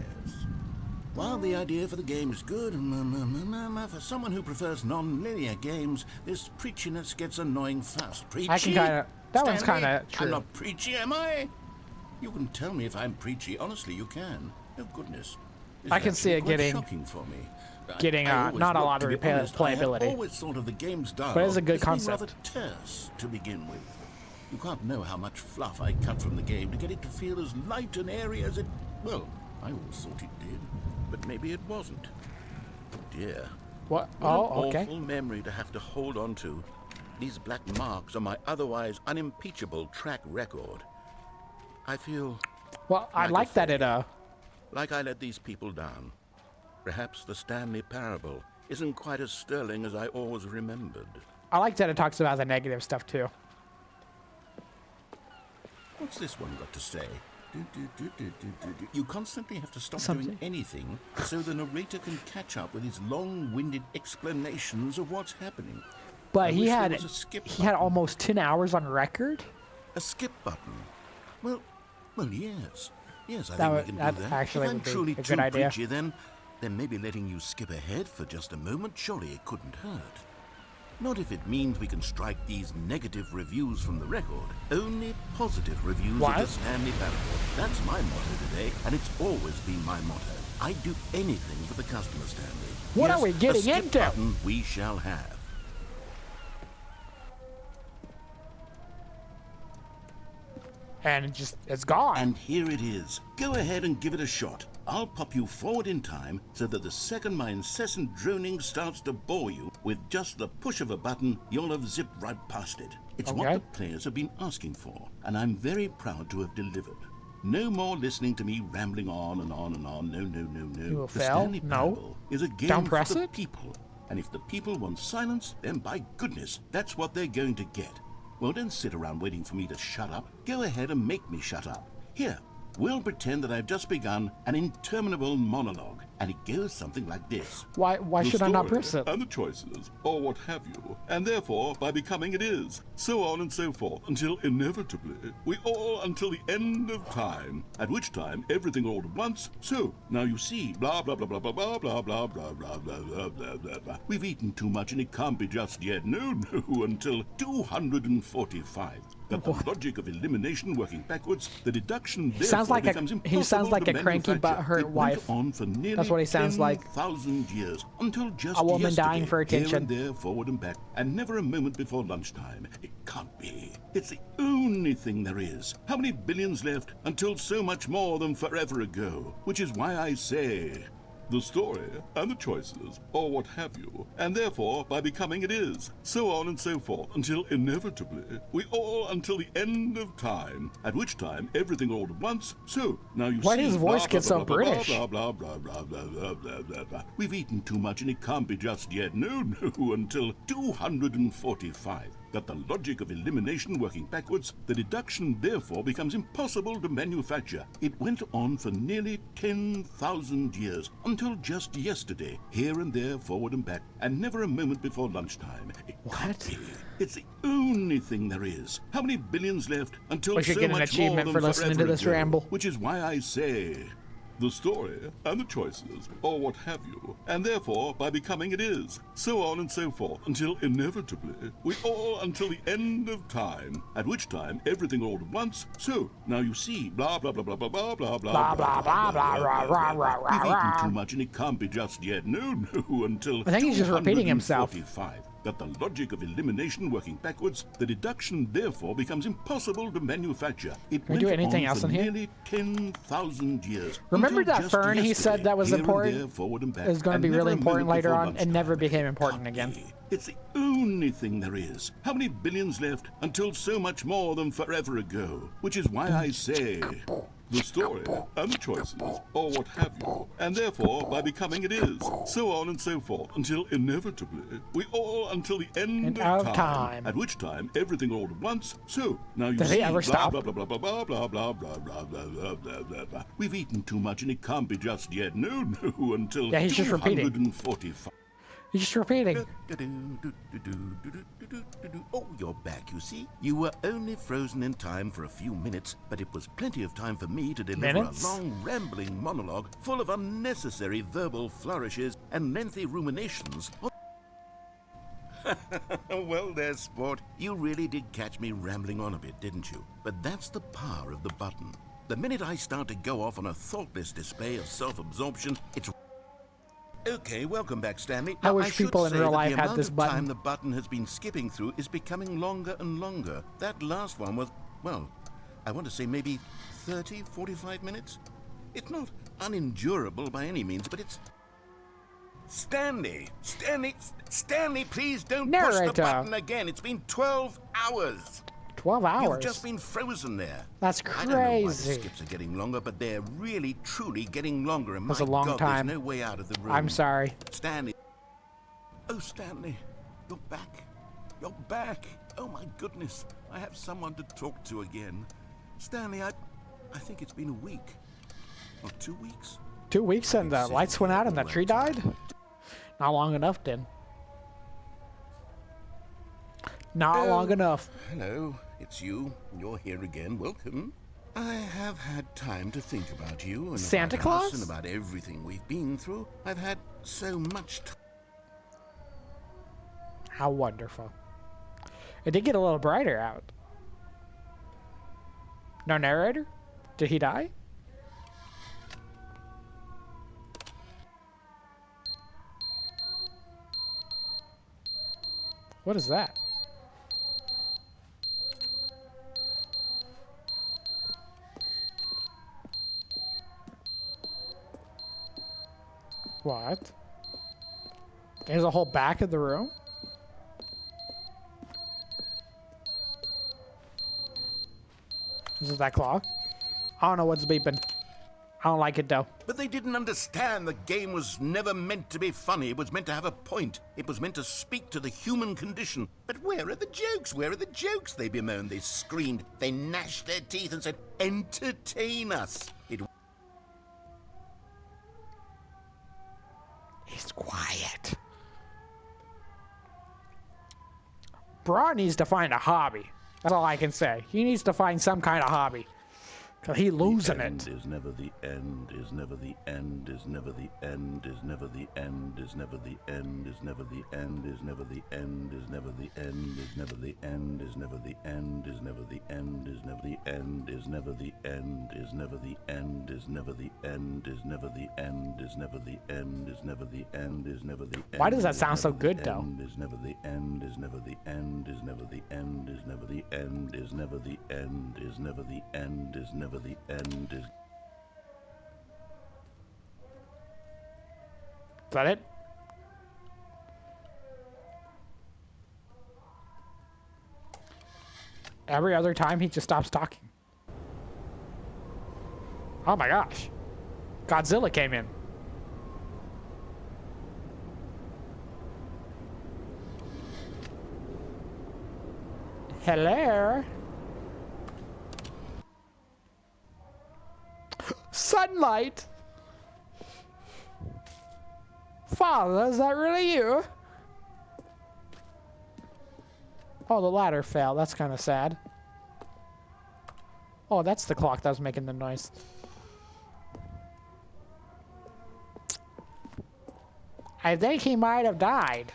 While the idea for the game is good, for someone who prefers non-linear games, this preachiness gets annoying fast. Preachy? I can kind of... That one's kind of true. I'm not preachy, am I? You can tell me if I'm preachy. Honestly, you can. Oh, goodness. I can see it getting... shocking for me. Getting not a lot of replayability. I always thought of the game's dialogue but it's a good as being concept. rather terse to begin with. You can't know how much fluff I cut from the game to get it to feel as light and airy as it... Well, I always thought it did, but maybe it wasn't. Dear. What? What Oh, an okay. awful memory to have to hold on to. These black marks are my otherwise unimpeachable track record. I feel... Well, I like that it, like I let these people down. Perhaps the Stanley Parable isn't quite as sterling as I always remembered. I like that it talks about the negative stuff, too. What's this one got to say? You constantly have to stop doing anything so the narrator can catch up with his long-winded explanations of what's happening. But he had skip almost 10 hours on record. A skip button. Well, yes. Yes, I That think we would- can do that that. actually If I'm would be truly a good too idea. preachy, then maybe letting you skip ahead for just a moment, surely it couldn't hurt. Not if it means we can strike these negative reviews from the record. Only positive reviews of the Stanley Parable. That's my motto today, and it's always been my motto. I'd do anything for the customer, Stanley. What Yes, are we getting a skip into? button we shall have. And it's gone. And here it is. Go ahead and give it a shot. I'll pop you forward in time so that the second my incessant droning starts to bore you, with just the push of a button, you'll have zipped right past it. It's what the players have been asking for, and I'm very proud to have delivered. No more listening to me rambling on and on and on. No. You will The fail? Stanley No. Parable is a game Don't for press the it? people. And if the people want silence, then by goodness, that's what they're going to get. Well, don't sit around waiting for me to shut up. Go ahead and make me shut up. Here, we'll pretend that I've just begun an interminable monologue, and it goes something like this. Why The should I not story press it? and the choices, or what have you, and therefore by becoming it is, so on and so forth, until inevitably we all until the end of time, at which time everything all at once. So now you see, blah blah blah blah blah blah blah blah blah blah blah blah blah blah blah. We've eaten too much and it can't be just yet. No, until 245. That the logic of elimination working backwards, the deduction Sounds therefore like becomes impossible he sounds like to a cranky manufacture. butthurt It went wife. on for nearly That's what he sounds like. 10,000 years, until just A woman yesterday, dying for attention. here and there, forward and back, and never a moment before lunchtime. It can't be. It's the only thing there is. How many billions left until so much more than forever ago? Which is why I say, the story and the choices, or what have you, and therefore by becoming it is, so on and so forth, until inevitably we all until the end of time, at which time everything all at once. So now you Why see, does his voice get so British? blah blah blah blah blah blah blah blah blah. We've eaten too much and it can't be just yet. No, until 245. That the logic of elimination working backwards, the deduction therefore becomes impossible to manufacture. It went on for nearly 10,000 years, until just yesterday, here and there, forward and back, and never a moment before lunchtime. It can't be. It's the only thing there is. How many billions left until We should so get an much achievement more for than listening to forever this ago? ramble. Which is why I say, the story and the choices, or what have you, and therefore by becoming it is, so on and so forth, until inevitably we all until the end of time, at which time everything all at once. So now you see, blah blah blah blah blah blah blah blah Blah, blah, blah, blah, rah, rah, rah, We've rah. eaten too much and it can't be just yet. No, until I think he's just repeating himself. 245. That the logic of elimination working backwards, the deduction therefore becomes impossible to manufacture. It Can we do went anything on else for in here? nearly 10,000 years. Remember until that just fern he said yesterday, that was here and important? there, forward and back, Is going to and be never really a important moment later before on and lunchtime. never became important Can't again. be. It's the only thing there is. How many billions left until so much more than forever ago? Which is why I say, the story and the choices, or what have you, and therefore by becoming it is, so on and so forth, until inevitably we all until the end of time, at which time everything all at once. So now you Does see, he ever stop? blah blah blah blah blah blah blah blah blah blah blah blah blah blah. We've eaten too much and it can't be just yet. No, until Yeah, he's just repeating. 245. He's just repeating. Oh, you're back, you see. You were only frozen in time for a few minutes, but it was plenty of time for me to deliver Minutes? a long, rambling monologue full of unnecessary verbal flourishes and lengthy ruminations. Well there, sport. You really did catch me rambling on a bit, didn't you? But that's the power of the button. The minute I start to go off on a thoughtless display of self-absorption, it's... Okay, welcome back, Stanley. I Now, wish should people in say real that life the had amount this of button. time the button has been skipping through is becoming longer and longer. That last one was, well, I want to say maybe 30, 45 minutes? It's not unendurable by any means, but it's... Stanley, please don't push the Narrator. button again. It's been 12 hours. 12 hours. You've just been frozen there. That's I don't know why the crazy. skips are getting longer, but they're really, truly getting longer. And That's my a long God, time. there's no way out of the room. I'm sorry. Stanley. Oh, Stanley, you're back. You're back. Oh, my goodness. I have someone to talk to again. Stanley, I think it's been a week. Or 2 weeks. 2 weeks and the lights went out and the tree died? Not long enough, then. Not long enough. Hello, it's you. You're here again. Welcome. I have had time to think about you and Santa about Claus? us and about everything we've been through. I've had so much time. How wonderful. It did get a little brighter out. No narrator? Did he die? What is that? What? There's a whole back of the room? Is it that clock? I don't know what's beeping. I don't like it though. But they didn't understand the game was never meant to be funny. It was meant to have a point. It was meant to speak to the human condition. But where are the jokes? Where are the jokes? They bemoaned, they screamed, they gnashed their teeth and said, entertain us. He's quiet. Bra needs to find a hobby. That's all I can say. He needs to find some kind of hobby. Cause he losing The end it. is never the end, is never the end, is never the end, is never the end, is never the end, is never the end, is never the end, is never the end, is never the end, is never the end, is never the end, is never the end, is never the end, is never the end, is never the end, is never the end, is never the end, is never the end, is never the end. Why does that sound so good though? Is never the end, is never the end, is never the end, is never the end, is never the end, is never the end, is never the end, is. Is that it? Every other time he just stops talking. Oh my gosh. Godzilla came in. Hello? Sunlight? Father, is that really you? Oh, the ladder fell. That's kind of sad. Oh, that's the clock that was making the noise. I think he might have died.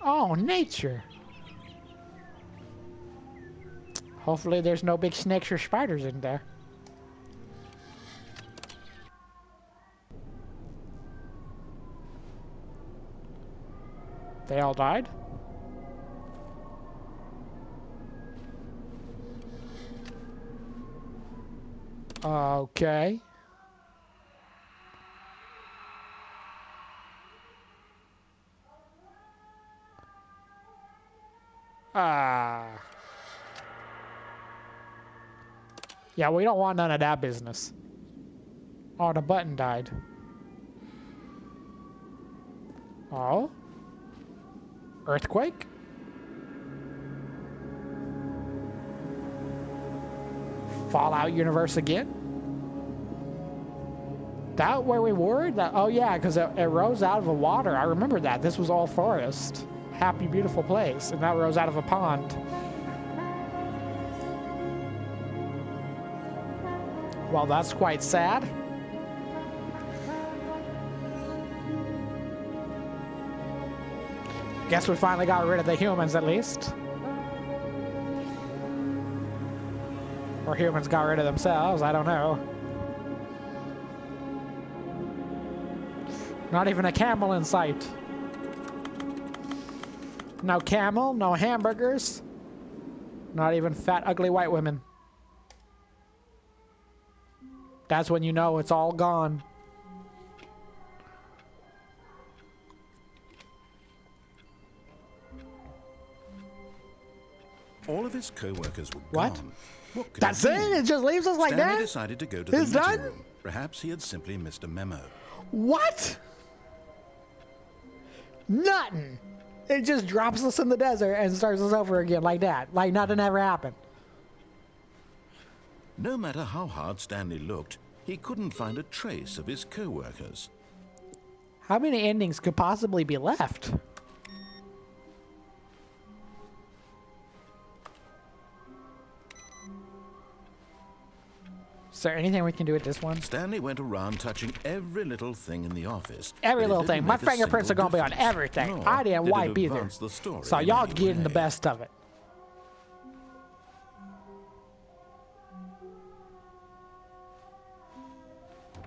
Oh, nature. Hopefully there's no big snakes or spiders in there. They all died? Okay. Yeah, we don't want none of that business. Oh, the button died. Oh? Earthquake? Fallout universe again? That where we were? That, oh yeah, because it rose out of the water. I remember that. This was all forest. Happy, beautiful place. And that rose out of a pond. Well, that's quite sad. Guess we finally got rid of the humans at least. Or humans got rid of themselves, I don't know. Not even a camel in sight. No camel, no hamburgers. Not even fat, ugly white women. That's when you know it's all gone. All of his co-workers were What? gone. What could That's it it? mean? It just leaves us like Stanley that? decided to go to the It's meeting done? room. Perhaps he had simply missed a memo. What? Nothing. It just drops us in the desert and starts us over again like that. Like nothing ever happened. No matter how hard Stanley looked, he couldn't find a trace of his co-workers. How many endings could possibly be left? Is there anything we can do with this one? Stanley went around touching every little thing in the office. Every but it little didn't thing. My make a fingerprints are single gonna be on difference. everything. Nor I didn't did it wipe either. advance the story So in y'all any getting the way. best of it.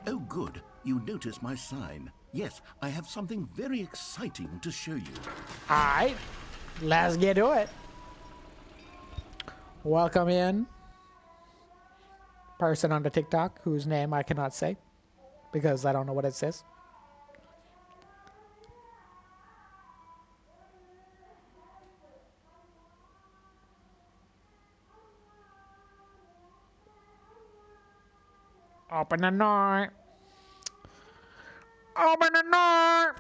Oh, good. You notice my sign. Yes, I have something very exciting to show you. Alright. Let's get to it. Welcome in. Person on the TikTok whose name I cannot say because I don't know what it says. Open the door. Open the door.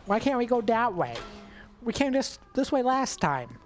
Why can't we go that way? We came this way last time.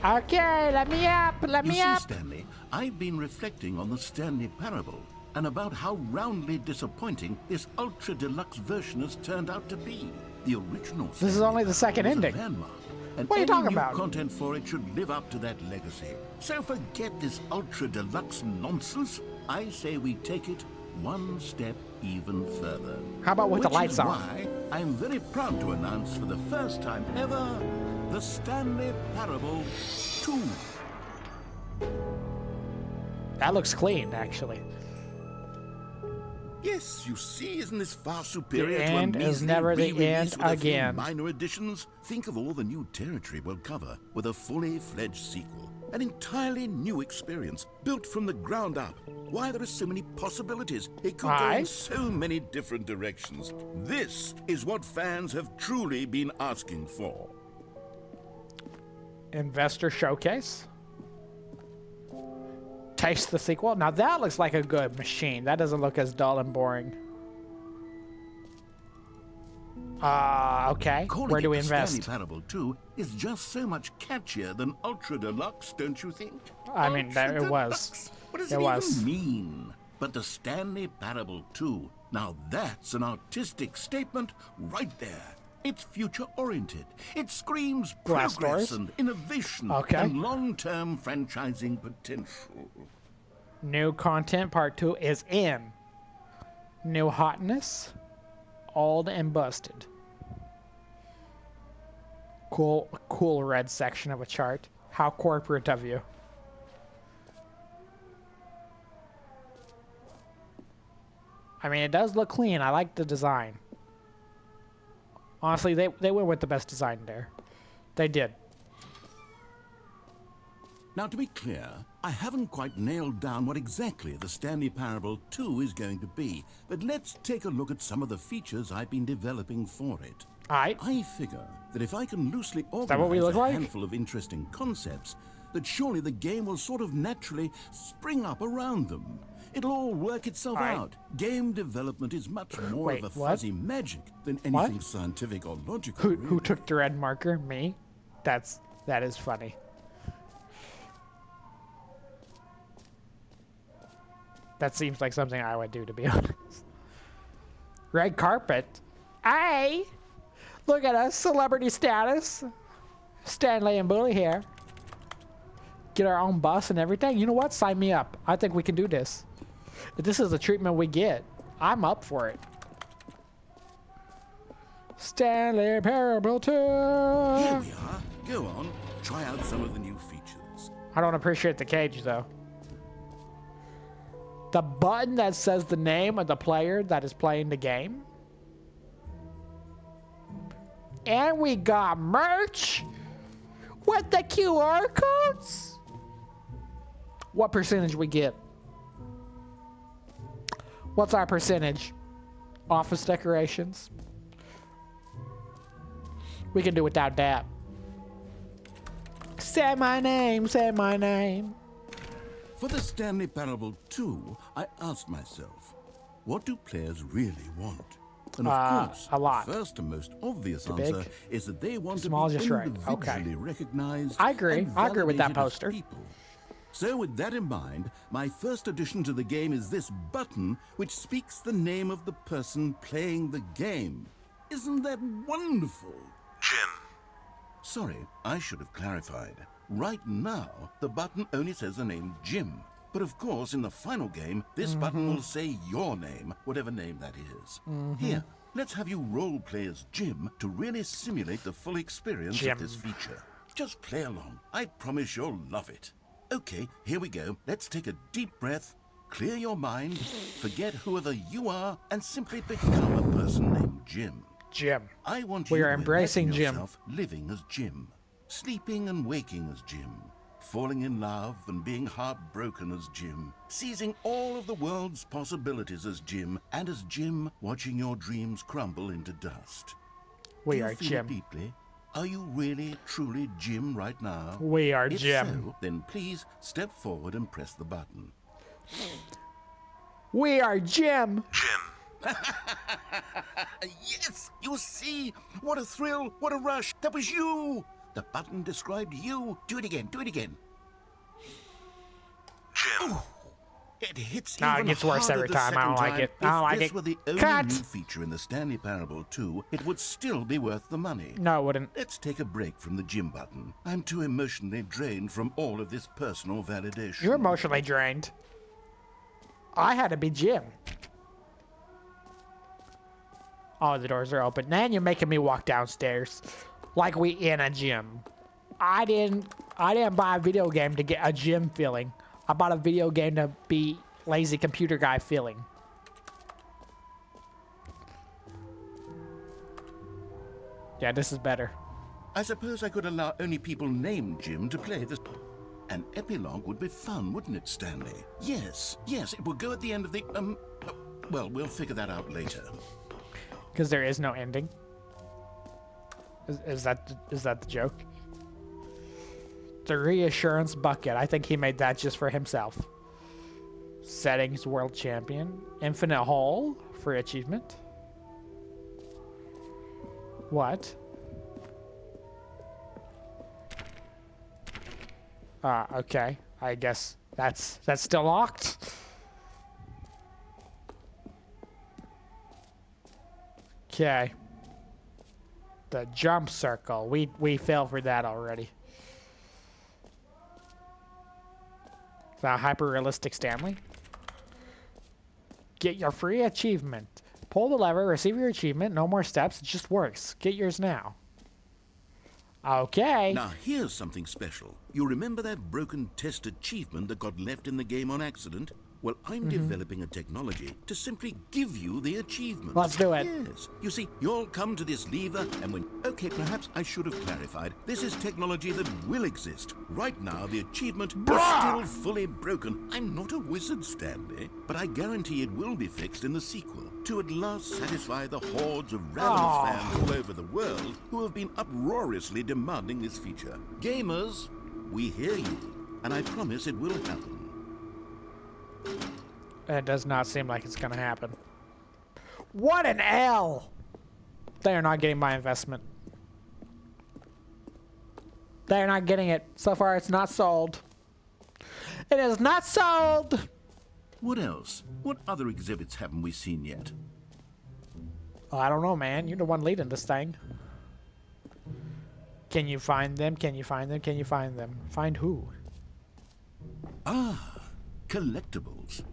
Okay, let me up. Let You me see, up. Stanley, I've been reflecting on the Stanley Parable and about how roundly disappointing this ultra deluxe version has turned out to be. The original This is Stanley only the second Parable was ending. a landmark, and What are you any talking new about? content for it should live up to that legacy. So forget this ultra deluxe nonsense. I say we take it one step even further. How about with the lights Which is on? why I'm very proud to announce for the first time ever the Stanley Parable 2. That looks clean, actually. Yes, you see, isn't this far superior The to a end is measly never the re-release end with a few again. minor additions? Think of all the new territory we'll cover with a fully fledged sequel. An entirely new experience, built from the ground up. Why, there are so many possibilities. It could go in so many different directions. This is what fans have truly been asking for. Investor showcase. Taste the sequel. Now that looks like a good machine. That doesn't look as dull and boring. Okay. Calling Where do it we the Stanley invest? Parable 2 is just so much catchier than Ultra Deluxe, don't you think? I mean, Ultra it was. Deluxe? What does It it was. even mean? But the Stanley Parable 2, now that's an artistic statement right there. It's future-oriented. It screams Glass progress doors? and innovation Okay. and long-term franchising potential. New content part 2 is in. New hotness. Old and busted. Cool red section of a chart. How corporate of you. I mean, it does look clean. I like the design. Honestly, they went with the best design there. They did. Now, to be clear, I haven't quite nailed down what exactly the Stanley Parable 2 is going to be, but let's take a look at some of the features I've been developing for it. Alright. I figure that if I can loosely that what we organize look a like? handful of interesting concepts, that surely the game will sort of naturally spring up around them. It'll all work itself Alright. out. Game development is much more Wait, of a what? fuzzy magic than What? anything scientific or logical. Who really. took the red marker? Me? That is funny. That seems like something I would do, to be honest. Red carpet? Hey! Look at us, celebrity status. Stanley and Bule here. Get our own bus and everything. You know what? Sign me up. I think we can do this. If this is the treatment we get, I'm up for it. Stanley Parable 2. Here we are. Go on, try out some of the new features. I don't appreciate the cage, though. The button that says the name of the player that is playing the game. And we got merch with the QR codes. What percentage we get? What's our percentage? Office decorations. We can do without that. Say my name, say my name. For the Stanley Parable 2, I asked myself, what do players really want? And of course, a lot. the first and most obvious Too answer big? is that they want Small, to be just right. individually Okay. recognized. I agree. And I agree with that validated as poster. people. So with that in mind, my first addition to the game is this button which speaks the name of the person playing the game. Isn't that wonderful? Jim. Sorry, I should have clarified. Right now, the button only says the name Jim. But of course, in the final game, this button will say your name, whatever name that is. Here, let's have you role play as Jim to really simulate the full experience Jim. of this feature. Just play along. I promise you'll love it. Okay, here we go. Let's take a deep breath, clear your mind, forget whoever you are, and simply become a person named Jim. Jim. I want We you are to embracing imagine Jim. yourself living as Jim, sleeping and waking as Jim, falling in love and being heartbroken as Jim, seizing all of the world's possibilities as Jim, and as Jim watching your dreams crumble into dust. We Do are you feel Jim. it deeply? Are you really, truly Jim right now? We are If Jim. so, then please step forward and press the button. We are Jim. Jim. Yes! You see? What a thrill! What a rush! That was you! The button described you. Do it again. Do it again. Jim. Ooh, it hits No, it even gets worse harder every the time. I don't second like it. I If don't like this it. were the only Cut! new feature in the Stanley Parable 2, it would still be worth the money. No, it wouldn't. Let's take a break from the gym button. I'm too emotionally drained from all of this personal validation. You're emotionally drained. I had to be Jim. Oh, the doors are open. Then you're making me walk downstairs like we in a gym. I didn't buy a video game to get a gym feeling. I bought a video game to be lazy computer guy feeling. Yeah, this is better. I suppose I could allow only people named Jim to play this. An epilogue would be fun, wouldn't it, Stanley? Yes, it will go at the end of the, well, we'll figure that out later. Because there is no ending. Is that the joke? The reassurance bucket. I think he made that just for himself. Settings world champion. Infinite hole for achievement. What? Okay. I guess that's still locked. Okay. The jump circle. We fell for that already. Is that hyper-realistic Stanley? Get your free achievement. Pull the lever, receive your achievement. No more steps. It just works. Get yours now. Okay. Now, here's something special. You remember that broken test achievement that got left in the game on accident? Well, I'm developing a technology to simply give you the achievement. Let's do it. Yes. You see, you'll come to this lever and when... Okay, perhaps I should have clarified. This is technology that will exist. Right now, the achievement is still fully broken. I'm not a wizard, Stanley, but I guarantee it will be fixed in the sequel to at last satisfy the hordes of Ravenous fans all over the world who have been uproariously demanding this feature. Gamers, we hear you, and I promise it will happen. It does not seem like it's going to happen. What an L! They are not getting my investment. They are not getting it. So far, it's not sold. It is not sold! What else? What other exhibits haven't we seen yet? Oh, I don't know, man. You're the one leading this thing. Can you find them? Can you find them? Can you find them? Find who? Ah, collectibles.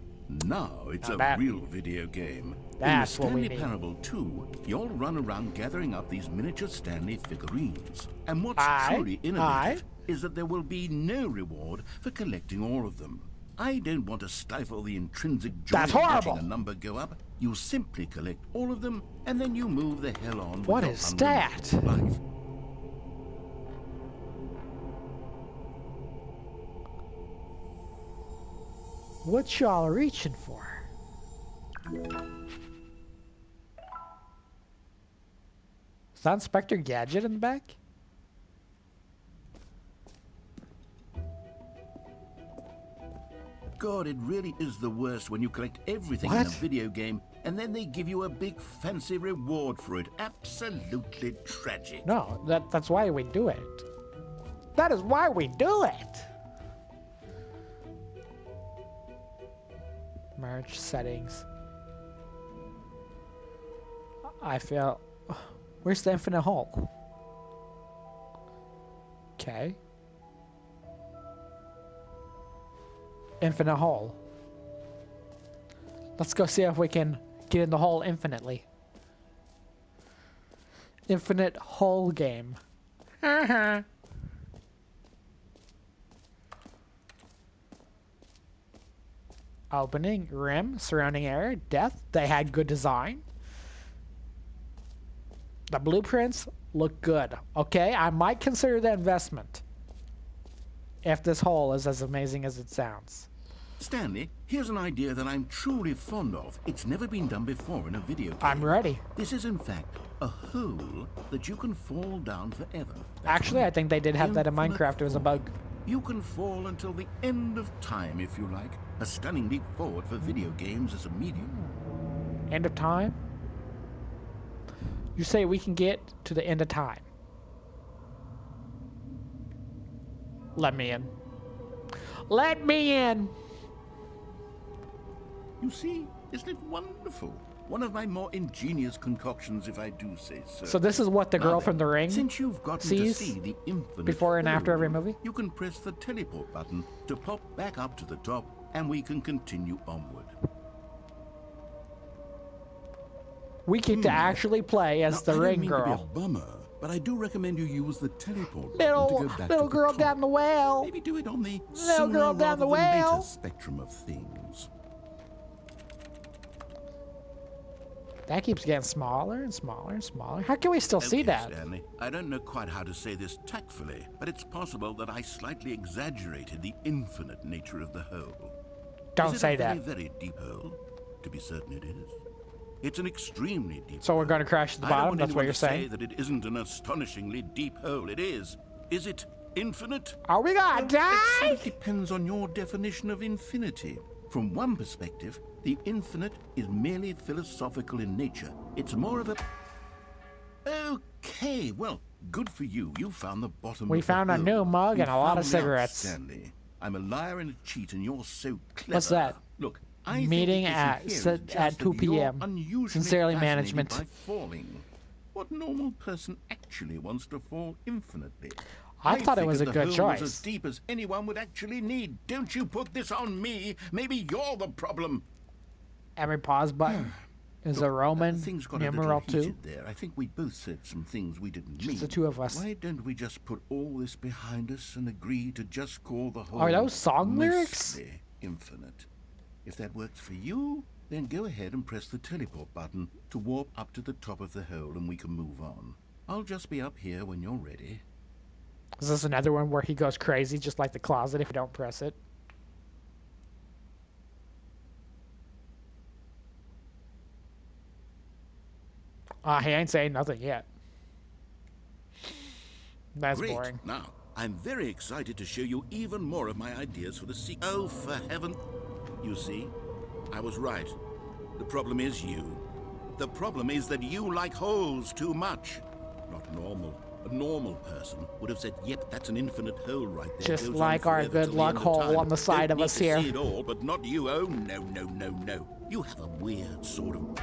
Now it's Now a that- real video game. That's In the what we Stanley need. Parable 2, you'll run around gathering up these miniature Stanley figurines. And what's Aye, truly innovative is that there will be no reward for collecting all of them. I don't want to stifle the intrinsic joy That's of watching horrible. a number go up. You simply collect all of them, and then you move the hell on with What your is unlimited that? life. What y'all reaching for? Is that Inspector Gadget in the back? God, it really is the worst when you collect everything in a What? video game and then they give you a big fancy reward for it. Absolutely tragic. No, that's why we do it. That is why we do it. Merge settings. I feel... Where's the infinite hole? Okay. Infinite hole. Let's go see if we can get in the hole infinitely. Infinite hole game. Opening, rim, surrounding area, death. They had good design. The blueprints look good. Okay, I might consider the investment. If this hole is as amazing as it sounds. Stanley, here's an idea that I'm truly fond of. It's never been done before in a video game. I'm ready. This is, in fact, a hole that you can fall down forever. That's Actually, right. I think they did have that in Infinite Minecraft. It was a bug. You can fall until the end of time, if you like. A stunning leap forward for video games as a medium. End of time? You say we can get to the end of time. Let me in. Let me in. You see, isn't it wonderful? One of my more ingenious concoctions, if I do say so. So this is what the Now girl then, from The Ring since you've gotten to sees see the infinite before and after every hole, movie? you can press the teleport button to pop back up to the top, and we can continue onward. We get to actually play as Now, the I don't Ring mean to be a girl. bummer, but I do recommend you use the teleport button to go back Little to girl the top. down the well. Maybe do it on the Little girl sooner down the rather than well. later spectrum of things. That keeps getting smaller and smaller and smaller. How can we still see Okay, that? Stanley, I don't know quite how to say this tactfully, but it's possible that I slightly exaggerated the infinite nature of the hole. Don't Is it say a very, that. very deep hole? To be certain it is. It's an extremely deep So we're hole. going to crash to the I don't bottom? want That's what anyone you're to say saying? that it isn't an astonishingly deep hole. It is. Is it infinite? Are we gonna Well, it sort die? of depends on your definition of infinity. From one perspective, the infinite is merely philosophical in nature. It's more of a... Okay, well, good for you. You found the bottom We of the found a hole. new mug You and a lot of found me out, cigarettes. Stanley. I'm a liar and a cheat, and you're so clever. What's that? Look, I think Meeting the issue at here is at just 2 that you're p.m. unusually Sincerely, fascinated management. by falling. What normal person actually wants to fall infinitely? I thought it was a figured good the hole was choice. as deep as anyone would actually need. Don't you put this on me. Maybe you're the problem. Every pause button is a Roman Things got a numeral little 2. heated there. I think we both said some things we didn't mean. Just the two of us. Why don't we just put all this behind us and agree to just call the whole Are those song lyrics? mostly infinite? If that works for you, then go ahead and press the teleport button to warp up to the top of the hole and we can move on. I'll just be up here when you're ready. Is this another one where he goes crazy just like the closet if you don't press it? He ain't saying nothing yet. That's Great. boring. Now, I'm very excited to show you even more of my ideas for the sequel. Oh, for heaven. You see, I was right. The problem is you. The problem is that you like holes too much. Not normal. A normal person would have said, yep, that's an infinite hole right there. Just Goes on like our forever good till the luck end of hole time. on the side Don't of us need to here. see it all, but not you. Oh, no, no, no, no. You have a weird sort of...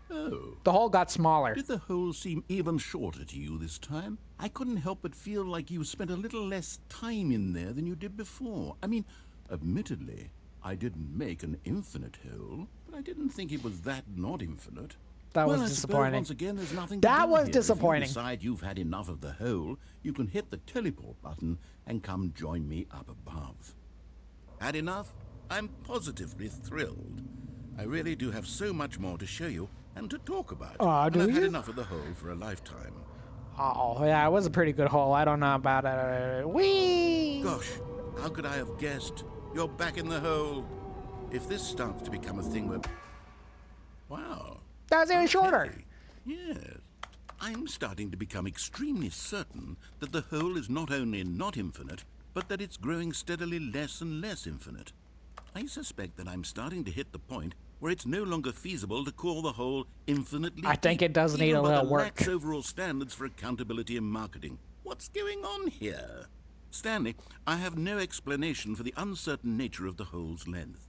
Oh. The hole got smaller. Did the hole seem even shorter to you this time? I couldn't help but feel like you spent a little less time in there than you did before. I mean, admittedly, I didn't make an infinite hole, but I didn't think it was that not infinite. That was Well, I suppose disappointing. once again, there's nothing to That do was here. disappointing. If you decide you've had enough of the hole, you can hit the teleport button and come join me up above. Had enough? I'm positively thrilled. I really do have so much more to show you and to talk about. Do and I've had you? enough of the hole for a lifetime. Oh, yeah, it was a pretty good hole. I don't know about it. Whee! Gosh, how could I have guessed? You're back in the hole. If this starts to become a thing where... Wow. That was even shorter. Okay. Yes. I'm starting to become extremely certain that the hole is not only not infinite, but that it's growing steadily less and less infinite. I suspect that I'm starting to hit the point where it's no longer feasible to call the whole infinitely I think deep, it does need even a by little the work. lax overall standards for accountability and marketing. What's going on here? Stanley, I have no explanation for the uncertain nature of the hole's length.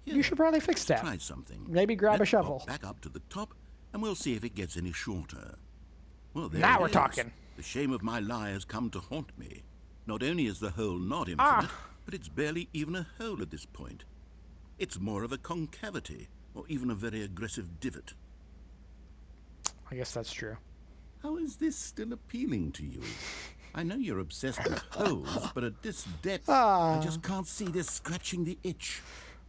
Here, You should probably fix let's that. try something. Maybe grab a Let's pop shovel. back up to the top, and we'll see if it gets any shorter. Well, there Now it we're is. talking. The shame of my lie has come to haunt me. Not only is the hole not infinite, Ah. but it's barely even a hole at this point. It's more of a concavity, or even a very aggressive divot. I guess that's true. How is this still appealing to you? I know you're obsessed with holes, but at this depth, I just can't see this scratching the itch.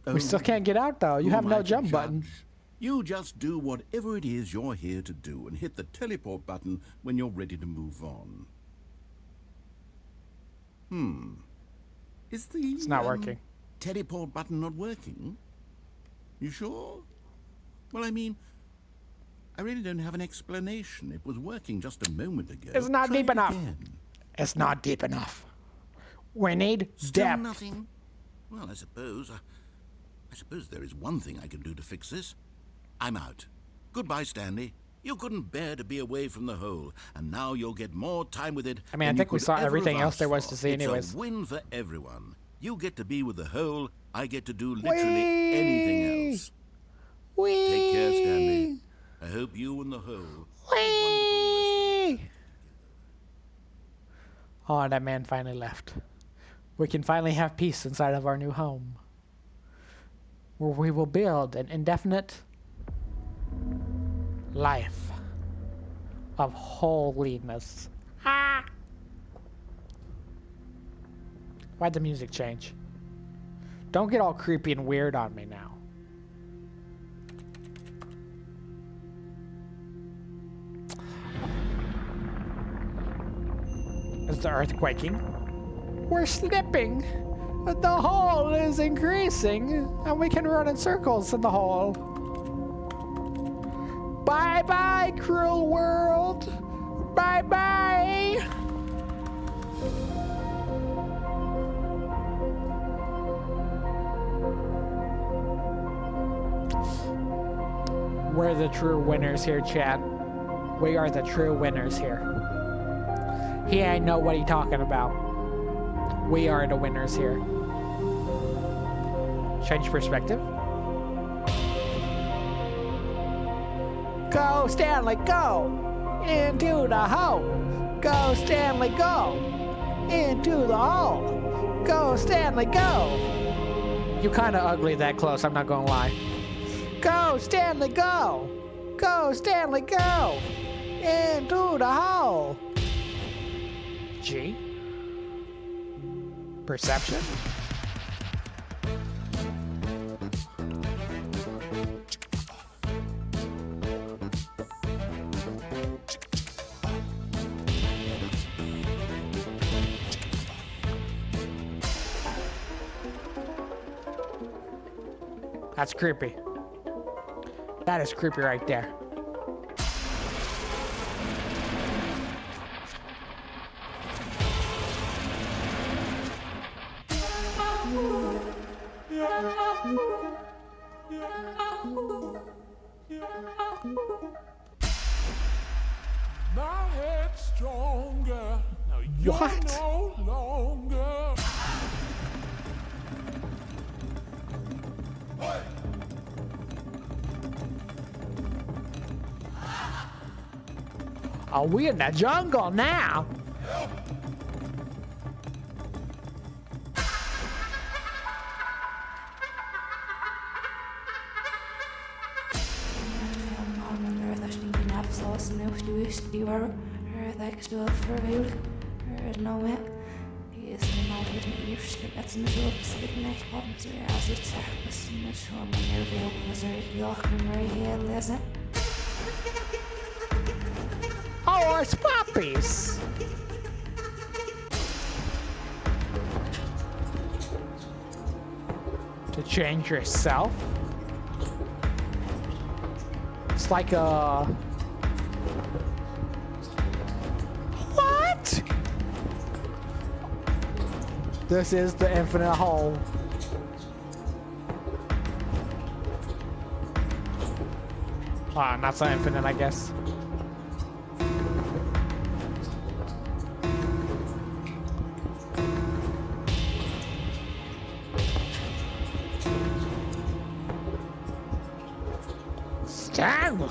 We still can't get out, though. You Who have am no I to jump button. judge? You just do whatever it is you're here to do and hit the teleport button when you're ready to move on. Is the It's not working. teleport button not working? You sure? Well, I mean, I really don't have an explanation. It was working just a moment ago. It's not Try deep it enough. again. It's not deep enough. We need Still depth. nothing? Well, I suppose there is one thing I can do to fix this. I'm out. Goodbye, Stanley. You couldn't bear to be away from the hole, and now you'll get more time with it. I mean, I than think you we could saw ever everything have else there was asked to for. see It's anyways. a win for everyone. You get to be with the hole. I get to do literally Whee! anything else. Whee! Take care, Stanley. I hope you and the hole. Whee! Oh, that man finally left. We can finally have peace inside of our new home, where we will build an indefinite life of holiness. Ah! Why'd the music change? Don't get all creepy and weird on me now. Is the earth quaking? We're slipping! The hole is increasing, and we can run in circles in the hole. Bye-bye, cruel world! Bye-bye! We're the true winners here, chat. We are the true winners here. He ain't know what he talking about. We are the winners here. Change perspective. Go, Stanley, go! Into the hole! Go, Stanley, go! Into the hole! Go, Stanley, go! You kinda ugly that close, I'm not gonna lie. Go, Stanley, go! Go, Stanley, go! Into the hole! G? Perception? That's creepy. That is creepy right there. My head's stronger. Now you're What? no longer. Are we in the jungle now? Oh, it's puppies! To change yourself? It's like a... What? This is the infinite hole. Ah, not so infinite, I guess. Stanley!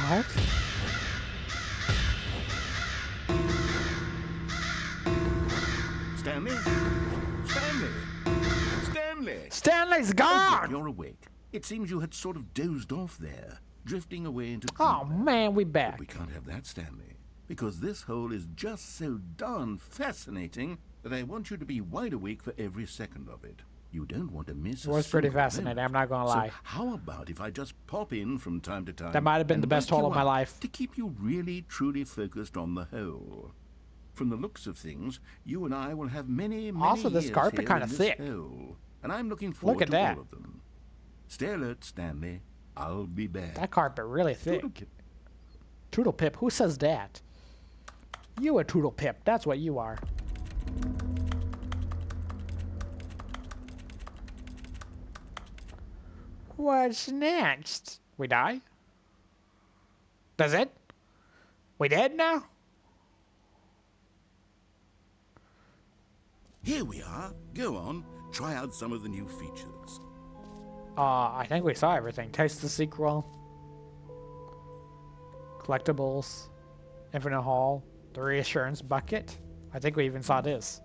What? Stanley? Stanley? Stanley! Stanley's Oh, gone! good, you're awake. It seems you had sort of dozed off there, drifting away into Oh dreamland. man, we But back. we can't have that, Stanley, because this hole is just so darn fascinating that I want you to be wide awake for every second of it. You don't want to miss It was pretty single fascinating, moment. I'm not gonna So lie. how about if I just pop in from time to time? That might have been and the best wake hole you of my up life. to keep you really, truly focused on the hole. From the looks of things, you and I will have many, many Also, this years carpet here kinda in this thick. hole, and I'm looking forward at to that. all of them. Stay alert, Stanley. I'll be back. That carpet really thick. Toodle Pip, who says that? You a Toodle Pip. That's what you are. What's next? We die? Does it? We dead now? Here we are. Go on. Try out some of the new features. I think we saw everything. Taste the sequel. Collectibles. Infinite Hall. The reassurance bucket. I think we even saw this.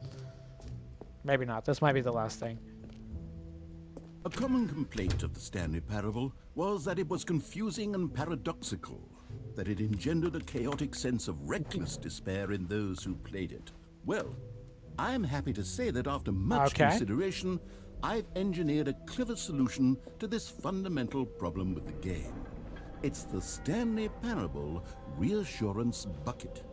Maybe not. This might be the last thing. A common complaint of the Stanley Parable was that it was confusing and paradoxical, that it engendered a chaotic sense of reckless despair in those who played it. Well, I'm happy to say that after much consideration, I've engineered a clever solution to this fundamental problem with the game. It's the Stanley Parable Reassurance Bucket.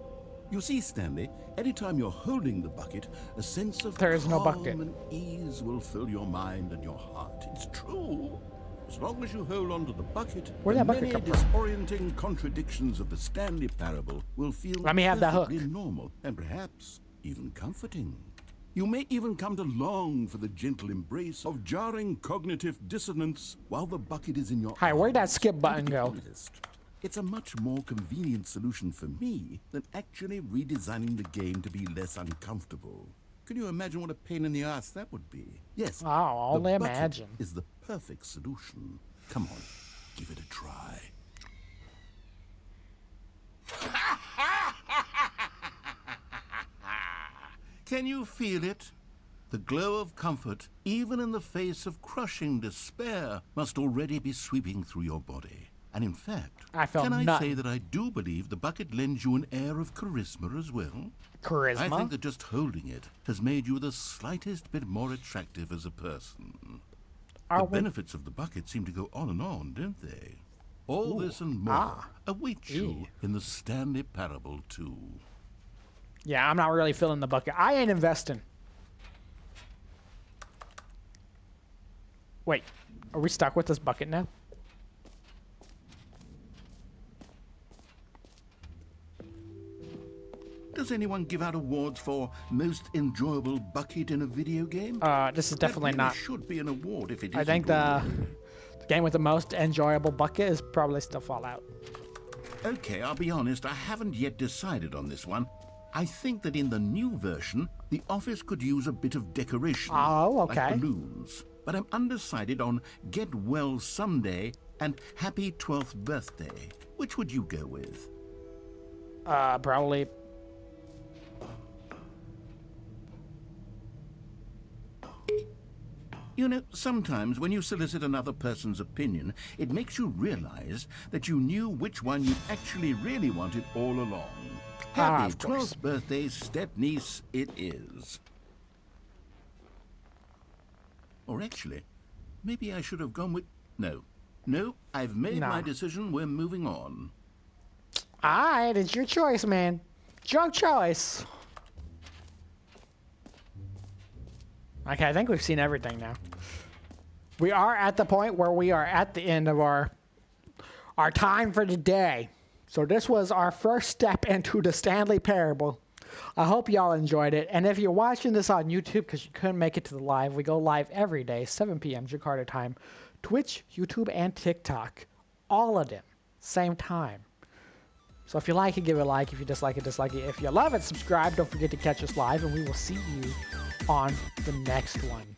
You see, Stanley, anytime you're holding the bucket, a sense of There is no calm bucket. and ease will fill your mind and your heart. It's true. As long as you hold on to the bucket, Where'd the that bucket many come from? disorienting contradictions of the Stanley Parable will feel Let me have that hook. perfectly normal and perhaps even comforting. You may even come to long for the gentle embrace of jarring cognitive dissonance while the bucket is in your Hi, where'd that arms. skip And button to be go? honest, it's a much more convenient solution for me than actually redesigning the game to be less uncomfortable. Can you imagine what a pain in the ass that would be? Yes, Oh, the only bucket imagine. is the perfect solution. Come on, give it a try. Can you feel it? The glow of comfort, even in the face of crushing despair, must already be sweeping through your body. And in fact, I felt can I nothing. say that I do believe the bucket lends you an air of charisma as well? Charisma? I think that just holding it has made you the slightest bit more attractive as a person. Are The we- benefits of the bucket seem to go on and on, don't they? All this and more awaits you in the Stanley Parable 2. Yeah, I'm not really feeling the bucket. I ain't investing. Wait, are we stuck with this bucket now? Does anyone give out awards for most enjoyable bucket in a video game? This is That definitely really not. should be an award if it I isn't think the already. game with the most enjoyable bucket is probably still Fallout. Okay, I'll be honest, I haven't yet decided on this one. I think that in the new version, the office could use a bit of decoration. Oh, okay. Like balloons. But I'm undecided on Get Well Someday and Happy 12th Birthday. Which would you go with? Probably. You know, sometimes when you solicit another person's opinion, it makes you realize that you knew which one you actually really wanted all along. Happy of course. 12th birthday, step-niece, it is. Or actually, maybe I should have gone with... No, I've made No. my decision. We're moving on. Alright, it's your choice, man. It's your choice. Okay, I think we've seen everything now. We are at the point where we are at the end of our time for the day. So this was our first step into the Stanley Parable. I hope y'all enjoyed it. And if you're watching this on YouTube because you couldn't make it to the live, we go live every day, 7 p.m. Jakarta time. Twitch, YouTube, and TikTok. All of them. Same time. So if you like it, give it a like. If you dislike it, dislike it. If you love it, subscribe. Don't forget to catch us live. And we will see you on the next one.